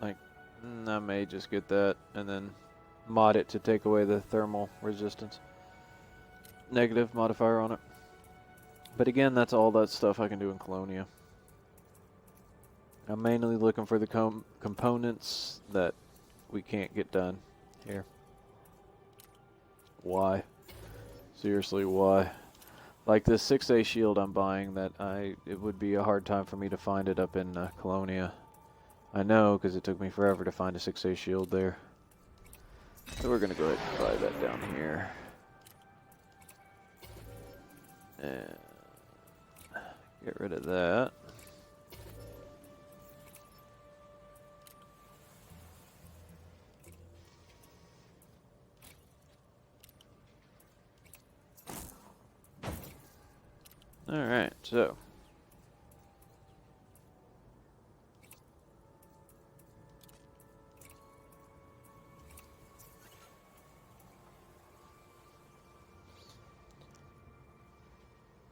Like, I may just get that and then mod it to take away the thermal resistance. Negative modifier on it. But again, that's all that stuff I can do in Colonia. I'm mainly looking for the components that we can't get done here. Why? Seriously, why? Like this 6A shield I'm buying, it would be a hard time for me to find it up in Colonia. I know, because it took me forever to find a 6A shield there. So we're going to go ahead and buy that down here. And get rid of that. Alright, so.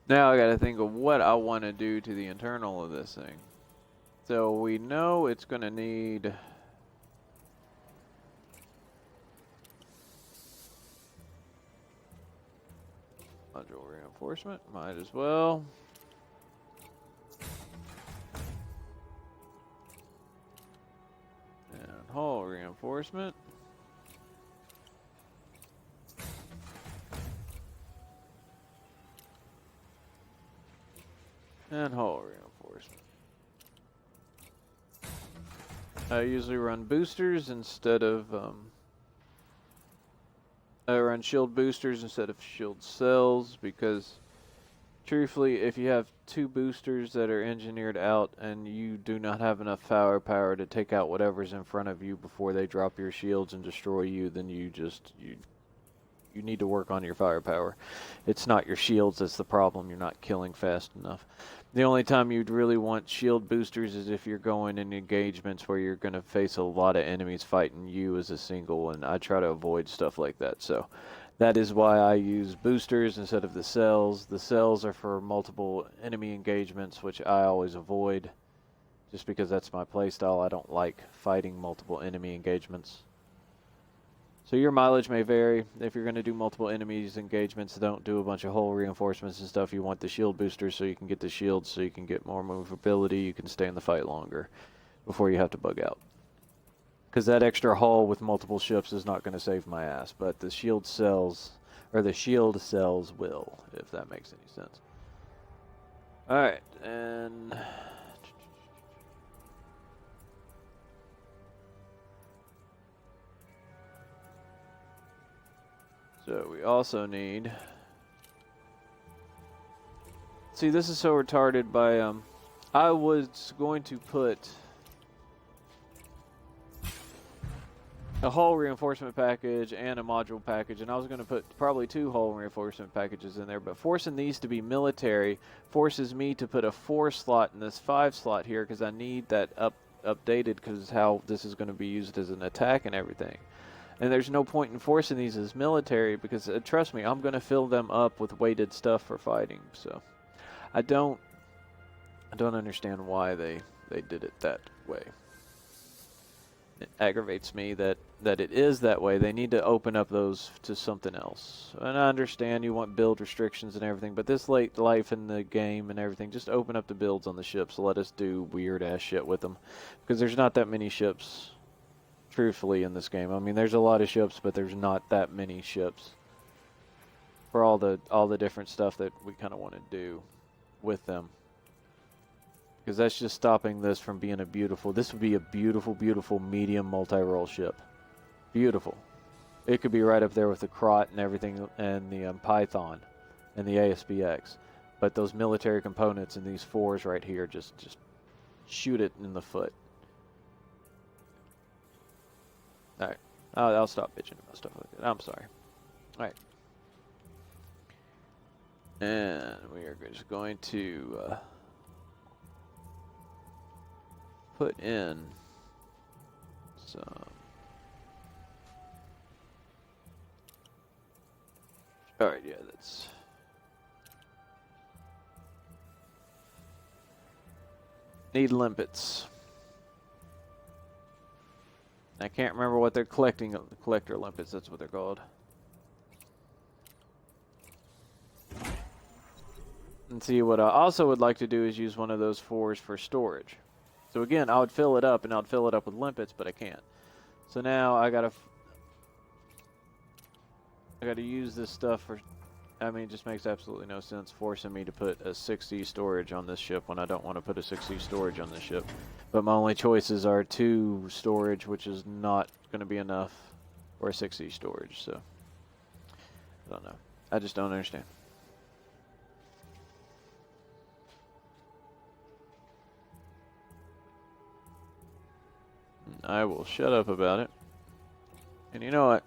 Now I gotta think of what I want to do to the internal of this thing. So we know it's gonna need module reinforcement, might as well. And hull reinforcement. And hull reinforcement. I usually run boosters instead of, I run shield boosters instead of shield cells because, truthfully, if you have two boosters that are engineered out and you do not have enough firepower to take out whatever's in front of you before they drop your shields and destroy you, then you need to work on your firepower. It's not your shields that's the problem. You're not killing fast enough. The only time you'd really want shield boosters is if you're going in engagements where you're going to face a lot of enemies fighting you as a single, and I try to avoid stuff like that. So that is why I use boosters instead of the cells. The cells are for multiple enemy engagements, which I always avoid just because that's my playstyle. I don't like fighting multiple enemy engagements. So your mileage may vary. If you're going to do multiple enemies engagements, don't do a bunch of hull reinforcements and stuff. You want the shield boosters so you can get the shields, so you can get more movability. You can stay in the fight longer before you have to bug out. Because that extra hull with multiple ships is not going to save my ass, but the shield cells, or the shield cells will, if that makes any sense. Alright, and so we also need, see, this is so retarded by, I was going to put a hull reinforcement package and a module package, and I was going to put probably 2 hull reinforcement packages in there, but forcing these to be military forces me to put a 4 slot in this 5 slot here because I need that updated because how this is going to be used as an attack and everything. And there's no point in forcing these as military because trust me, I'm going to fill them up with weighted stuff for fighting. So I don't understand why they did it that way. It aggravates me that it is that way. They need to open up those to something else. And I understand you want build restrictions and everything, but this late life in the game and everything, just open up the builds on the ships. Let us do weird ass shit with them, because there's not that many ships, truthfully, in this game. I mean, there's a lot of ships, but there's not that many ships for all the different stuff that we kind of want to do with them. Because that's just stopping this from being a beautiful... This would be a beautiful, beautiful medium multi-role ship. Beautiful. It could be right up there with the Crot and everything, and the Python and the ASBX. But those military components and these 4s right here just shoot it in the foot. Alright. I'll stop bitching about stuff like that. I'm sorry. Alright. And we are just going to... put in some alright, yeah, that's need limpets. I can't remember what they're collecting, collector limpets, that's what they're called. And see, what I also would like to do is use one of those 4s for storage. So again, I would fill it up, and I would fill it up with limpets, but I can't. So now I gotta use this stuff for. I mean, it just makes absolutely no sense forcing me to put a 6E storage on this ship when I don't want to put a 6E storage on this ship. But my only choices are 2 storage, which is not going to be enough, or a 6E storage. So I don't know. I just don't understand. I will shut up about it. And you know what?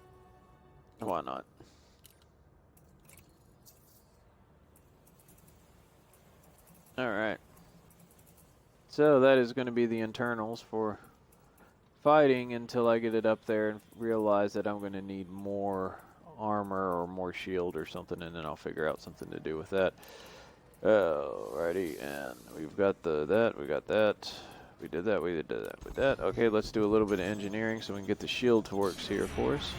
Why not? Alright. So that is going to be the internals for fighting until I get it up there and realize that I'm going to need more armor or more shield or something, and then I'll figure out something to do with that. Alrighty, and we've got that, we got that. We did that, we did that, with that. Okay, let's do a little bit of engineering so we can get the shield to work here for us.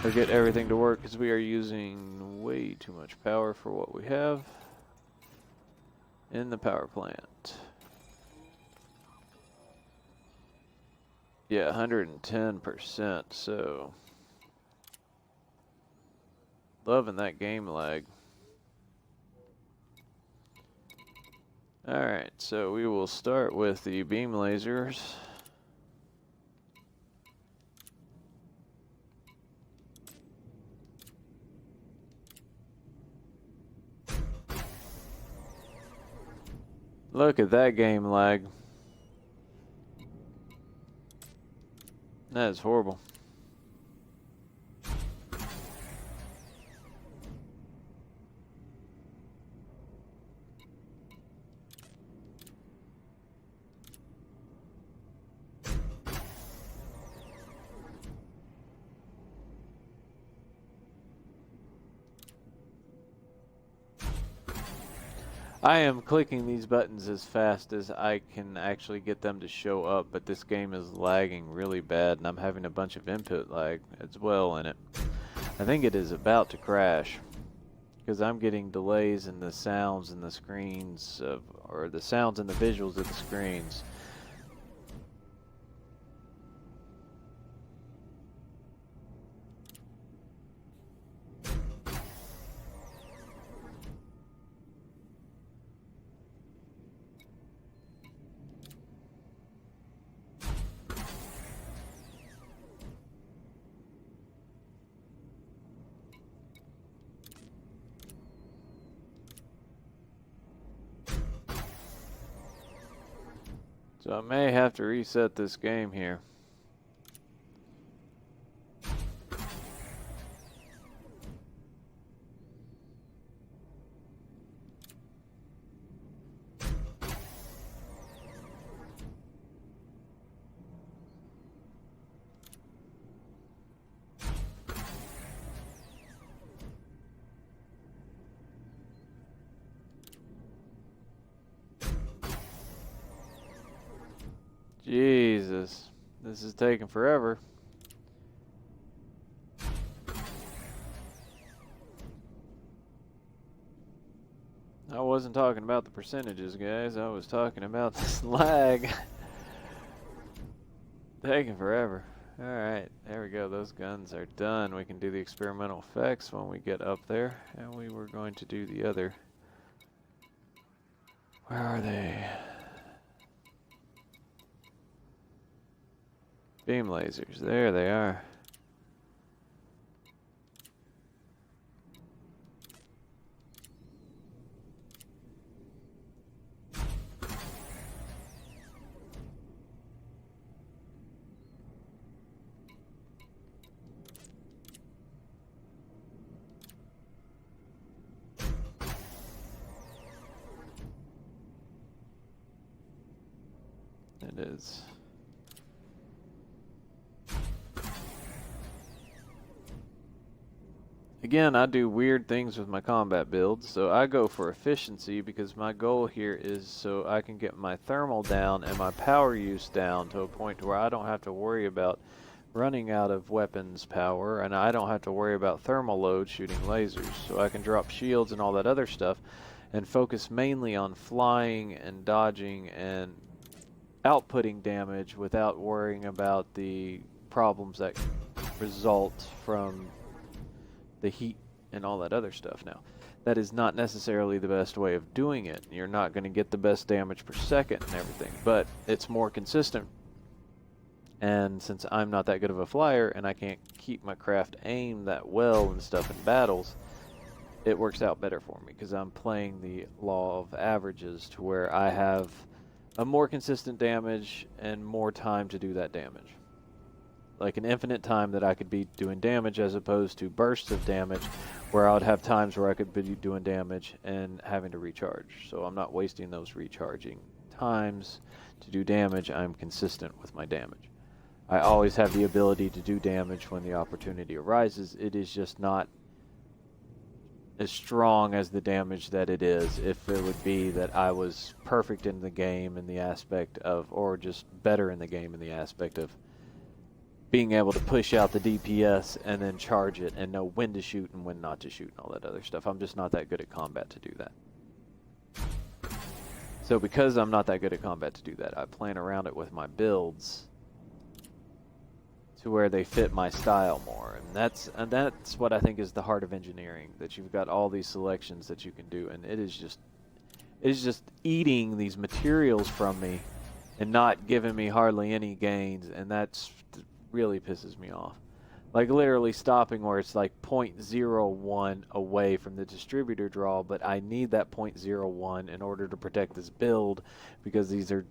Or get everything to work, because we are using way too much power for what we have in the power plant. Yeah, 110%, so... Loving that game lag. Alright, so we will start with the beam lasers. Look at that game lag. That is horrible. I am clicking these buttons as fast as I can actually get them to show up, but this game is lagging really bad, and I'm having a bunch of input lag as well in it. I think it is about to crash, because I'm getting delays in the sounds and the screens, or the sounds and the visuals of the screens. So I may have to reset this game here. Jesus. This is taking forever. I wasn't talking about the percentages, guys. I was talking about this lag. Taking forever. Alright, there we go. Those guns are done. We can do the experimental effects when we get up there. And we were going to do the other. Where are they? Beam lasers. There they are. It is. Again, I do weird things with my combat builds, so I go for efficiency because my goal here is so I can get my thermal down and my power use down to a point where I don't have to worry about running out of weapons power, and I don't have to worry about thermal load shooting lasers, so I can drop shields and all that other stuff and focus mainly on flying and dodging and outputting damage without worrying about the problems that result from the heat and all that other stuff. Now, that is not necessarily the best way of doing it. You're not going to get the best damage per second and everything, but it's more consistent. And since I'm not that good of a flyer and I can't keep my craft aimed that well and stuff in battles, it works out better for me because I'm playing the law of averages to where I have a more consistent damage and more time to do that damage. Like an infinite time that I could be doing damage as opposed to bursts of damage where I would have times where I could be doing damage and having to recharge. So I'm not wasting those recharging times to do damage. I'm consistent with my damage. I always have the ability to do damage when the opportunity arises. It is just not as strong as the damage that it is if it would be that I was perfect in the game in the aspect of, or just better in the game in the aspect of being able to push out the DPS and then charge it and know when to shoot and when not to shoot and all that other stuff. I'm just not that good at combat to do that. So because I'm not that good at combat to do that, I plan around it with my builds to where they fit my style more, and that's what I think is the heart of engineering, that you've got all these selections that you can do, and it is just eating these materials from me and not giving me hardly any gains, and that's really pisses me off. Like literally stopping where it's like 0.01 away from the distributor draw, but I need that 0.01 in order to protect this build because these are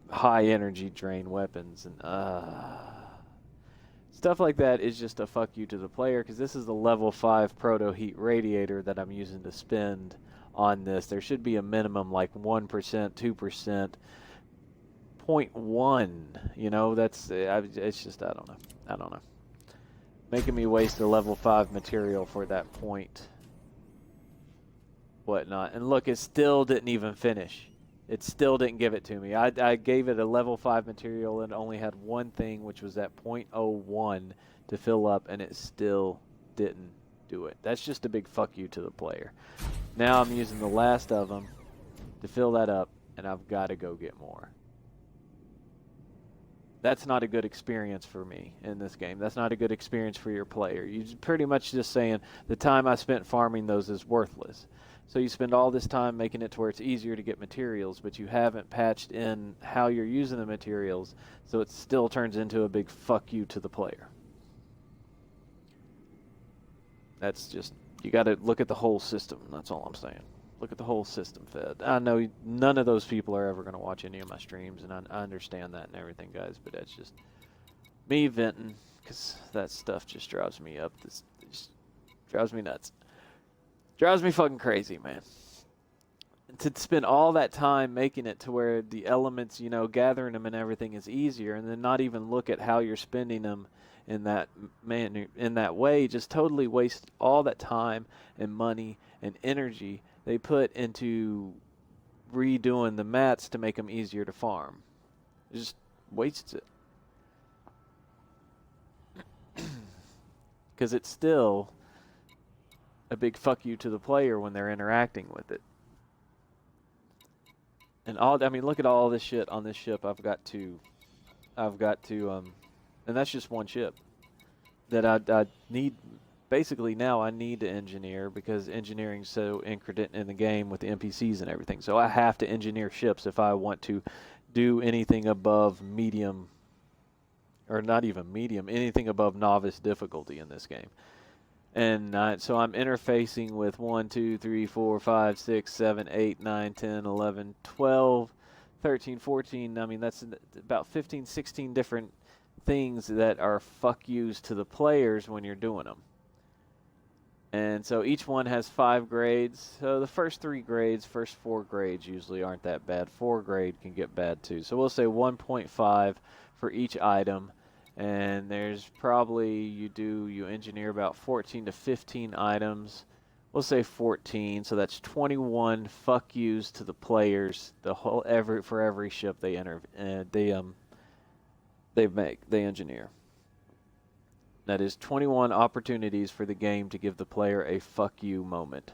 high energy drain weapons, and stuff like that is just a fuck you to the player, because this is the level 5 proto heat radiator that I'm using to spend on this. There should be a minimum like 1%, 2%, 0.1, you know, that's, it's just, I don't know. Making me waste the level 5 material for that point, whatnot. And look, it still didn't even finish. It still didn't give it to me. I gave it a level 5 material and only had one thing, which was that 0.01 to fill up, and it still didn't do it. That's just a big fuck you to the player. Now I'm using the last of them to fill that up, and I've got to go get more. That's not a good experience for me in this game. That's not a good experience for your player. You're pretty much just saying the time I spent farming those is worthless. So you spend all this time making it to where it's easier to get materials, but you haven't patched in how you're using the materials, so it still turns into a big fuck you to the player. That's just, you got to look at the whole system. That's all I'm saying. Look at the whole system, Fed. I know none of those people are ever going to watch any of my streams, and I understand that and everything, guys, but that's just me venting, because that stuff just drives me up. This just drives me nuts. Drives me fucking crazy, man. To spend all that time making it to where the elements, you know, gathering them and everything is easier, and then not even look at how you're spending them in that way, just totally waste all that time and money and energy they put into redoing the mats to make them easier to farm. Just wastes it. Because it's still a big fuck you to the player when they're interacting with it. And I mean, look at all this shit on this ship. I've got to, and that's just one ship that I need. Basically, now I need to engineer because engineering's so incredent in the game with the NPCs and everything. So I have to engineer ships if I want to do anything above medium, or not even medium, anything above novice difficulty in this game. And so I'm interfacing with 1, 2, 3, 4, 5, 6, 7, 8, 9, 10, 11, 12, 13, 14. I mean, that's about 15, 16 different things that are fuck yous to the players when you're doing them. And so each one has 5 grades. So the first 3 grades, first 4 grades usually aren't that bad. 4 grade can get bad too. So we'll say 1.5 for each item. And there's probably, you engineer about 14 to 15 items. We'll say 14, so that's 21 fuck yous to the players. For every ship they engineer. That is 21 opportunities for the game to give the player a fuck you moment.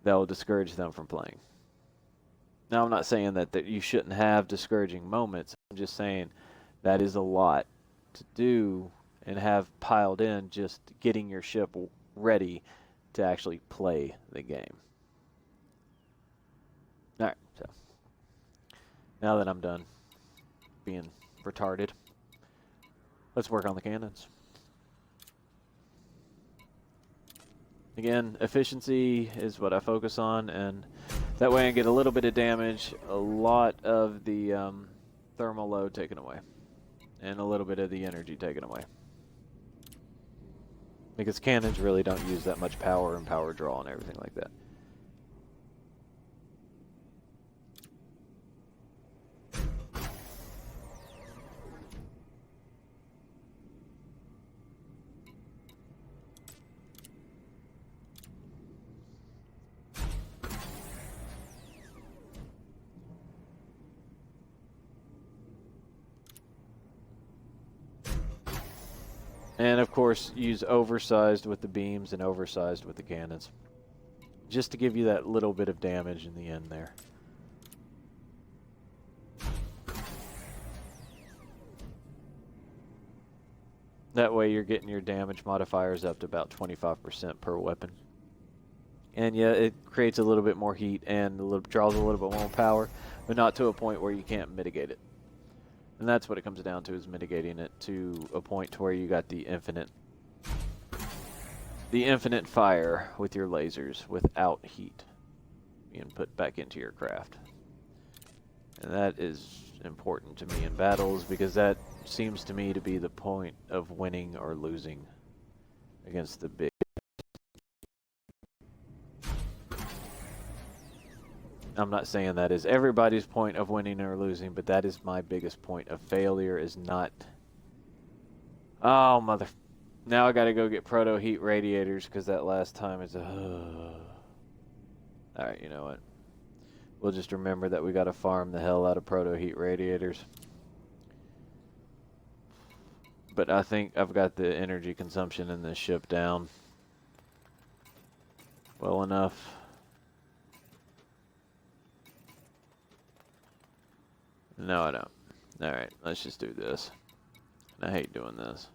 That will discourage them from playing. Now, I'm not saying that you shouldn't have discouraging moments. I'm just saying that is a lot to do and have piled in just getting your ship ready to actually play the game. Alright, so now that I'm done being retarded, let's work on the cannons. Again, efficiency is what I focus on, and that way I get a little bit of damage, a lot of the thermal load taken away, and a little bit of the energy taken away. Because cannons really don't use that much power and power draw and everything like that. And of course, use oversized with the beams and oversized with the cannons. Just to give you that little bit of damage in the end there. That way you're getting your damage modifiers up to about 25% per weapon. And yeah, it creates a little bit more heat and draws a little bit more power, but not to a point where you can't mitigate it. And that's what it comes down to, is mitigating it to a point to where you got the infinite fire with your lasers without heat being put back into your craft. And that is important to me in battles, because that seems to me to be the point of winning or losing against the big. I'm not saying that is everybody's point of winning or losing, but that is my biggest point of failure, is not... Oh, mother... Now I gotta go get proto heat radiators, because that last time is... Alright, you know what? We'll just remember that we gotta farm the hell out of proto heat radiators. But I think I've got the energy consumption in this ship down well enough. No, I don't. Alright, let's just do this. I hate doing this.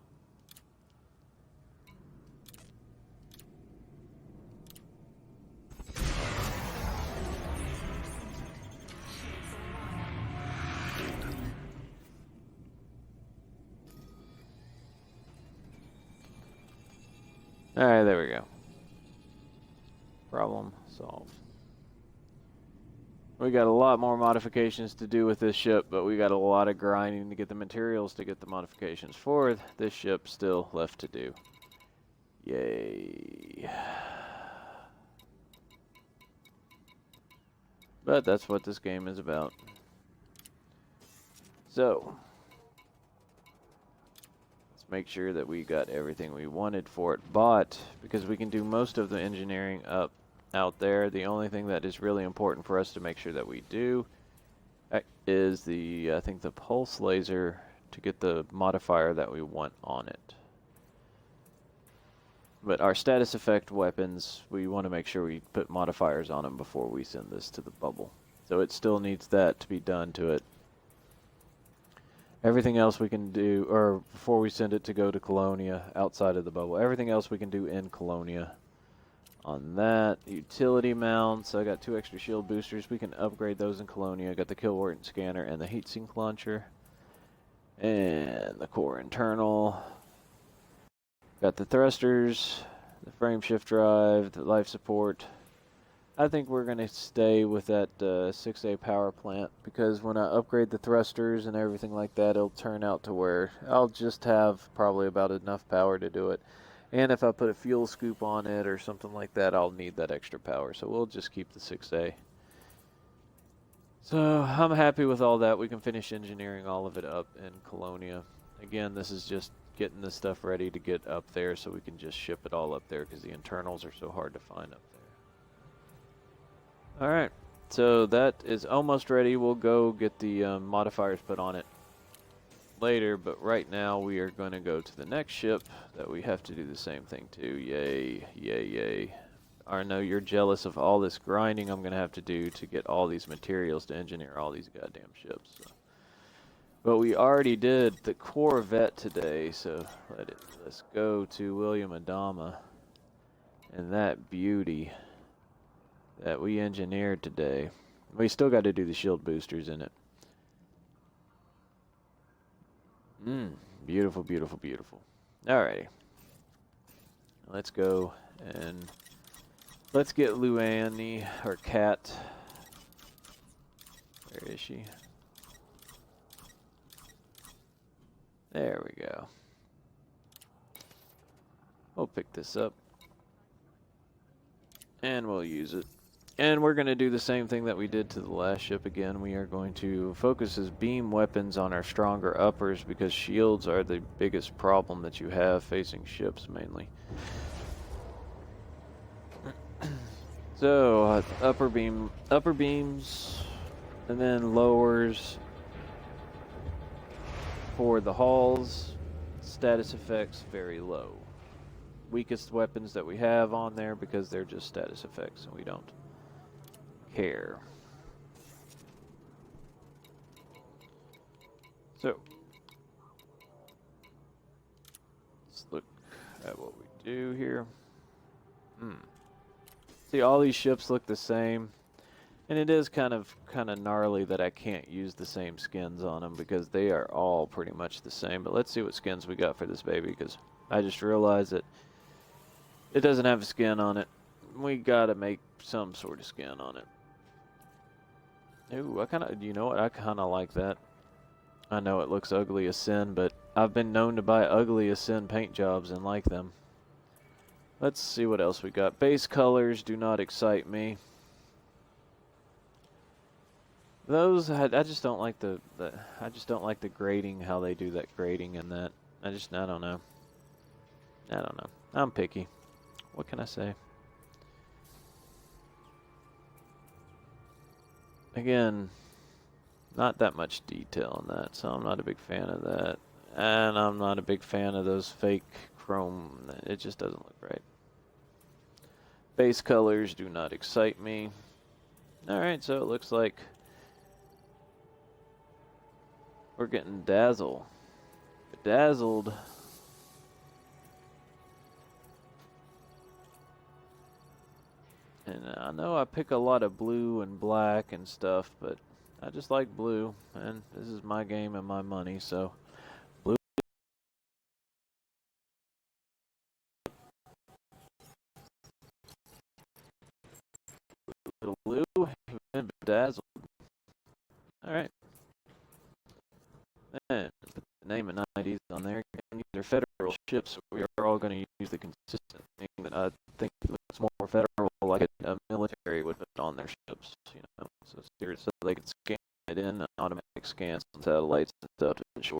Alright, there we go. Problem solved. We got a lot more modifications to do with this ship, but we got a lot of grinding to get the materials to get the modifications for this ship still left to do. Yay. But that's what this game is about. So, let's make sure that we got everything we wanted for it bought, because we can do most of the engineering out there. The only thing that is really important for us to make sure that we do That is the, I think, the pulse laser to get the modifier that we want on it. But our status effect weapons, we want to make sure we put modifiers on them before we send this to the bubble. So it still needs that to be done to it. Everything else we can do, or before we send it to go to Colonia, outside of the bubble, everything else we can do in Colonia. On that, utility mounts, I got 2 extra shield boosters. We can upgrade those in Colonia. I got the kill warrant scanner and the heatsink launcher. And the core internal. Got the thrusters, the frame shift drive, the life support. I think we're going to stay with that 6A power plant, because when I upgrade the thrusters and everything like that, it'll turn out to where I'll just have probably about enough power to do it. And if I put a fuel scoop on it or something like that, I'll need that extra power. So we'll just keep the 6A. So I'm happy with all that. We can finish engineering all of it up in Colonia. Again, this is just getting this stuff ready to get up there so we can just ship it all up there, because the internals are so hard to find up there. Alright, so that is almost ready. We'll go get the modifiers put on it later, but right now we are going to go to the next ship that we have to do the same thing to. Yay, yay, yay. I know you're jealous of all this grinding I'm going to have to do to get all these materials to engineer all these goddamn ships. So. But we already did the Corvette today, so let's go to William Adama and that beauty that we engineered today. We still got to do the shield boosters in it. Beautiful, beautiful, beautiful. Alrighty. Let's go and let's get Luanne, or Cat. Where is she? There we go. We'll pick this up. And we'll use it. And we're going to do the same thing that we did to the last ship again. We are going to focus as beam weapons on our stronger uppers, because shields are the biggest problem that you have facing ships mainly. So, upper beams, and then lowers for the hulls. Status effects very low. Weakest weapons that we have on there, because they're just status effects and we don't care. So let's look at what we do here. See, all these ships look the same, and it is kind of gnarly that I can't use the same skins on them, because they are all pretty much the same. But let's see what skins we got for this baby, because I just realized that it doesn't have a skin on it. We gotta make some sort of skin on it. Ooh, you know what? I kinda like that. I know it looks ugly as sin, but I've been known to buy ugly as sin paint jobs and like them. Let's see what else we got. Base colors do not excite me. Those, I just don't like the grading, how they do that grading and that. I don't know. I'm picky. What can I say? Again, not that much detail in that, so I'm not a big fan of that. And I'm not a big fan of those fake chrome. It just doesn't look right. Base colors do not excite me. Alright, so it looks like we're getting bedazzled. And I know I pick a lot of blue and black and stuff, but I just like blue, and this is my game and my money, so blue. Little blue and bedazzled. Alright. And put the name and IDs on there. And these are federal ships, so we are all going to use the consistent thing that I think looks more federal, like a military would put on their ships, you know. So they can scan it in, automatic scans on satellites and stuff to ensure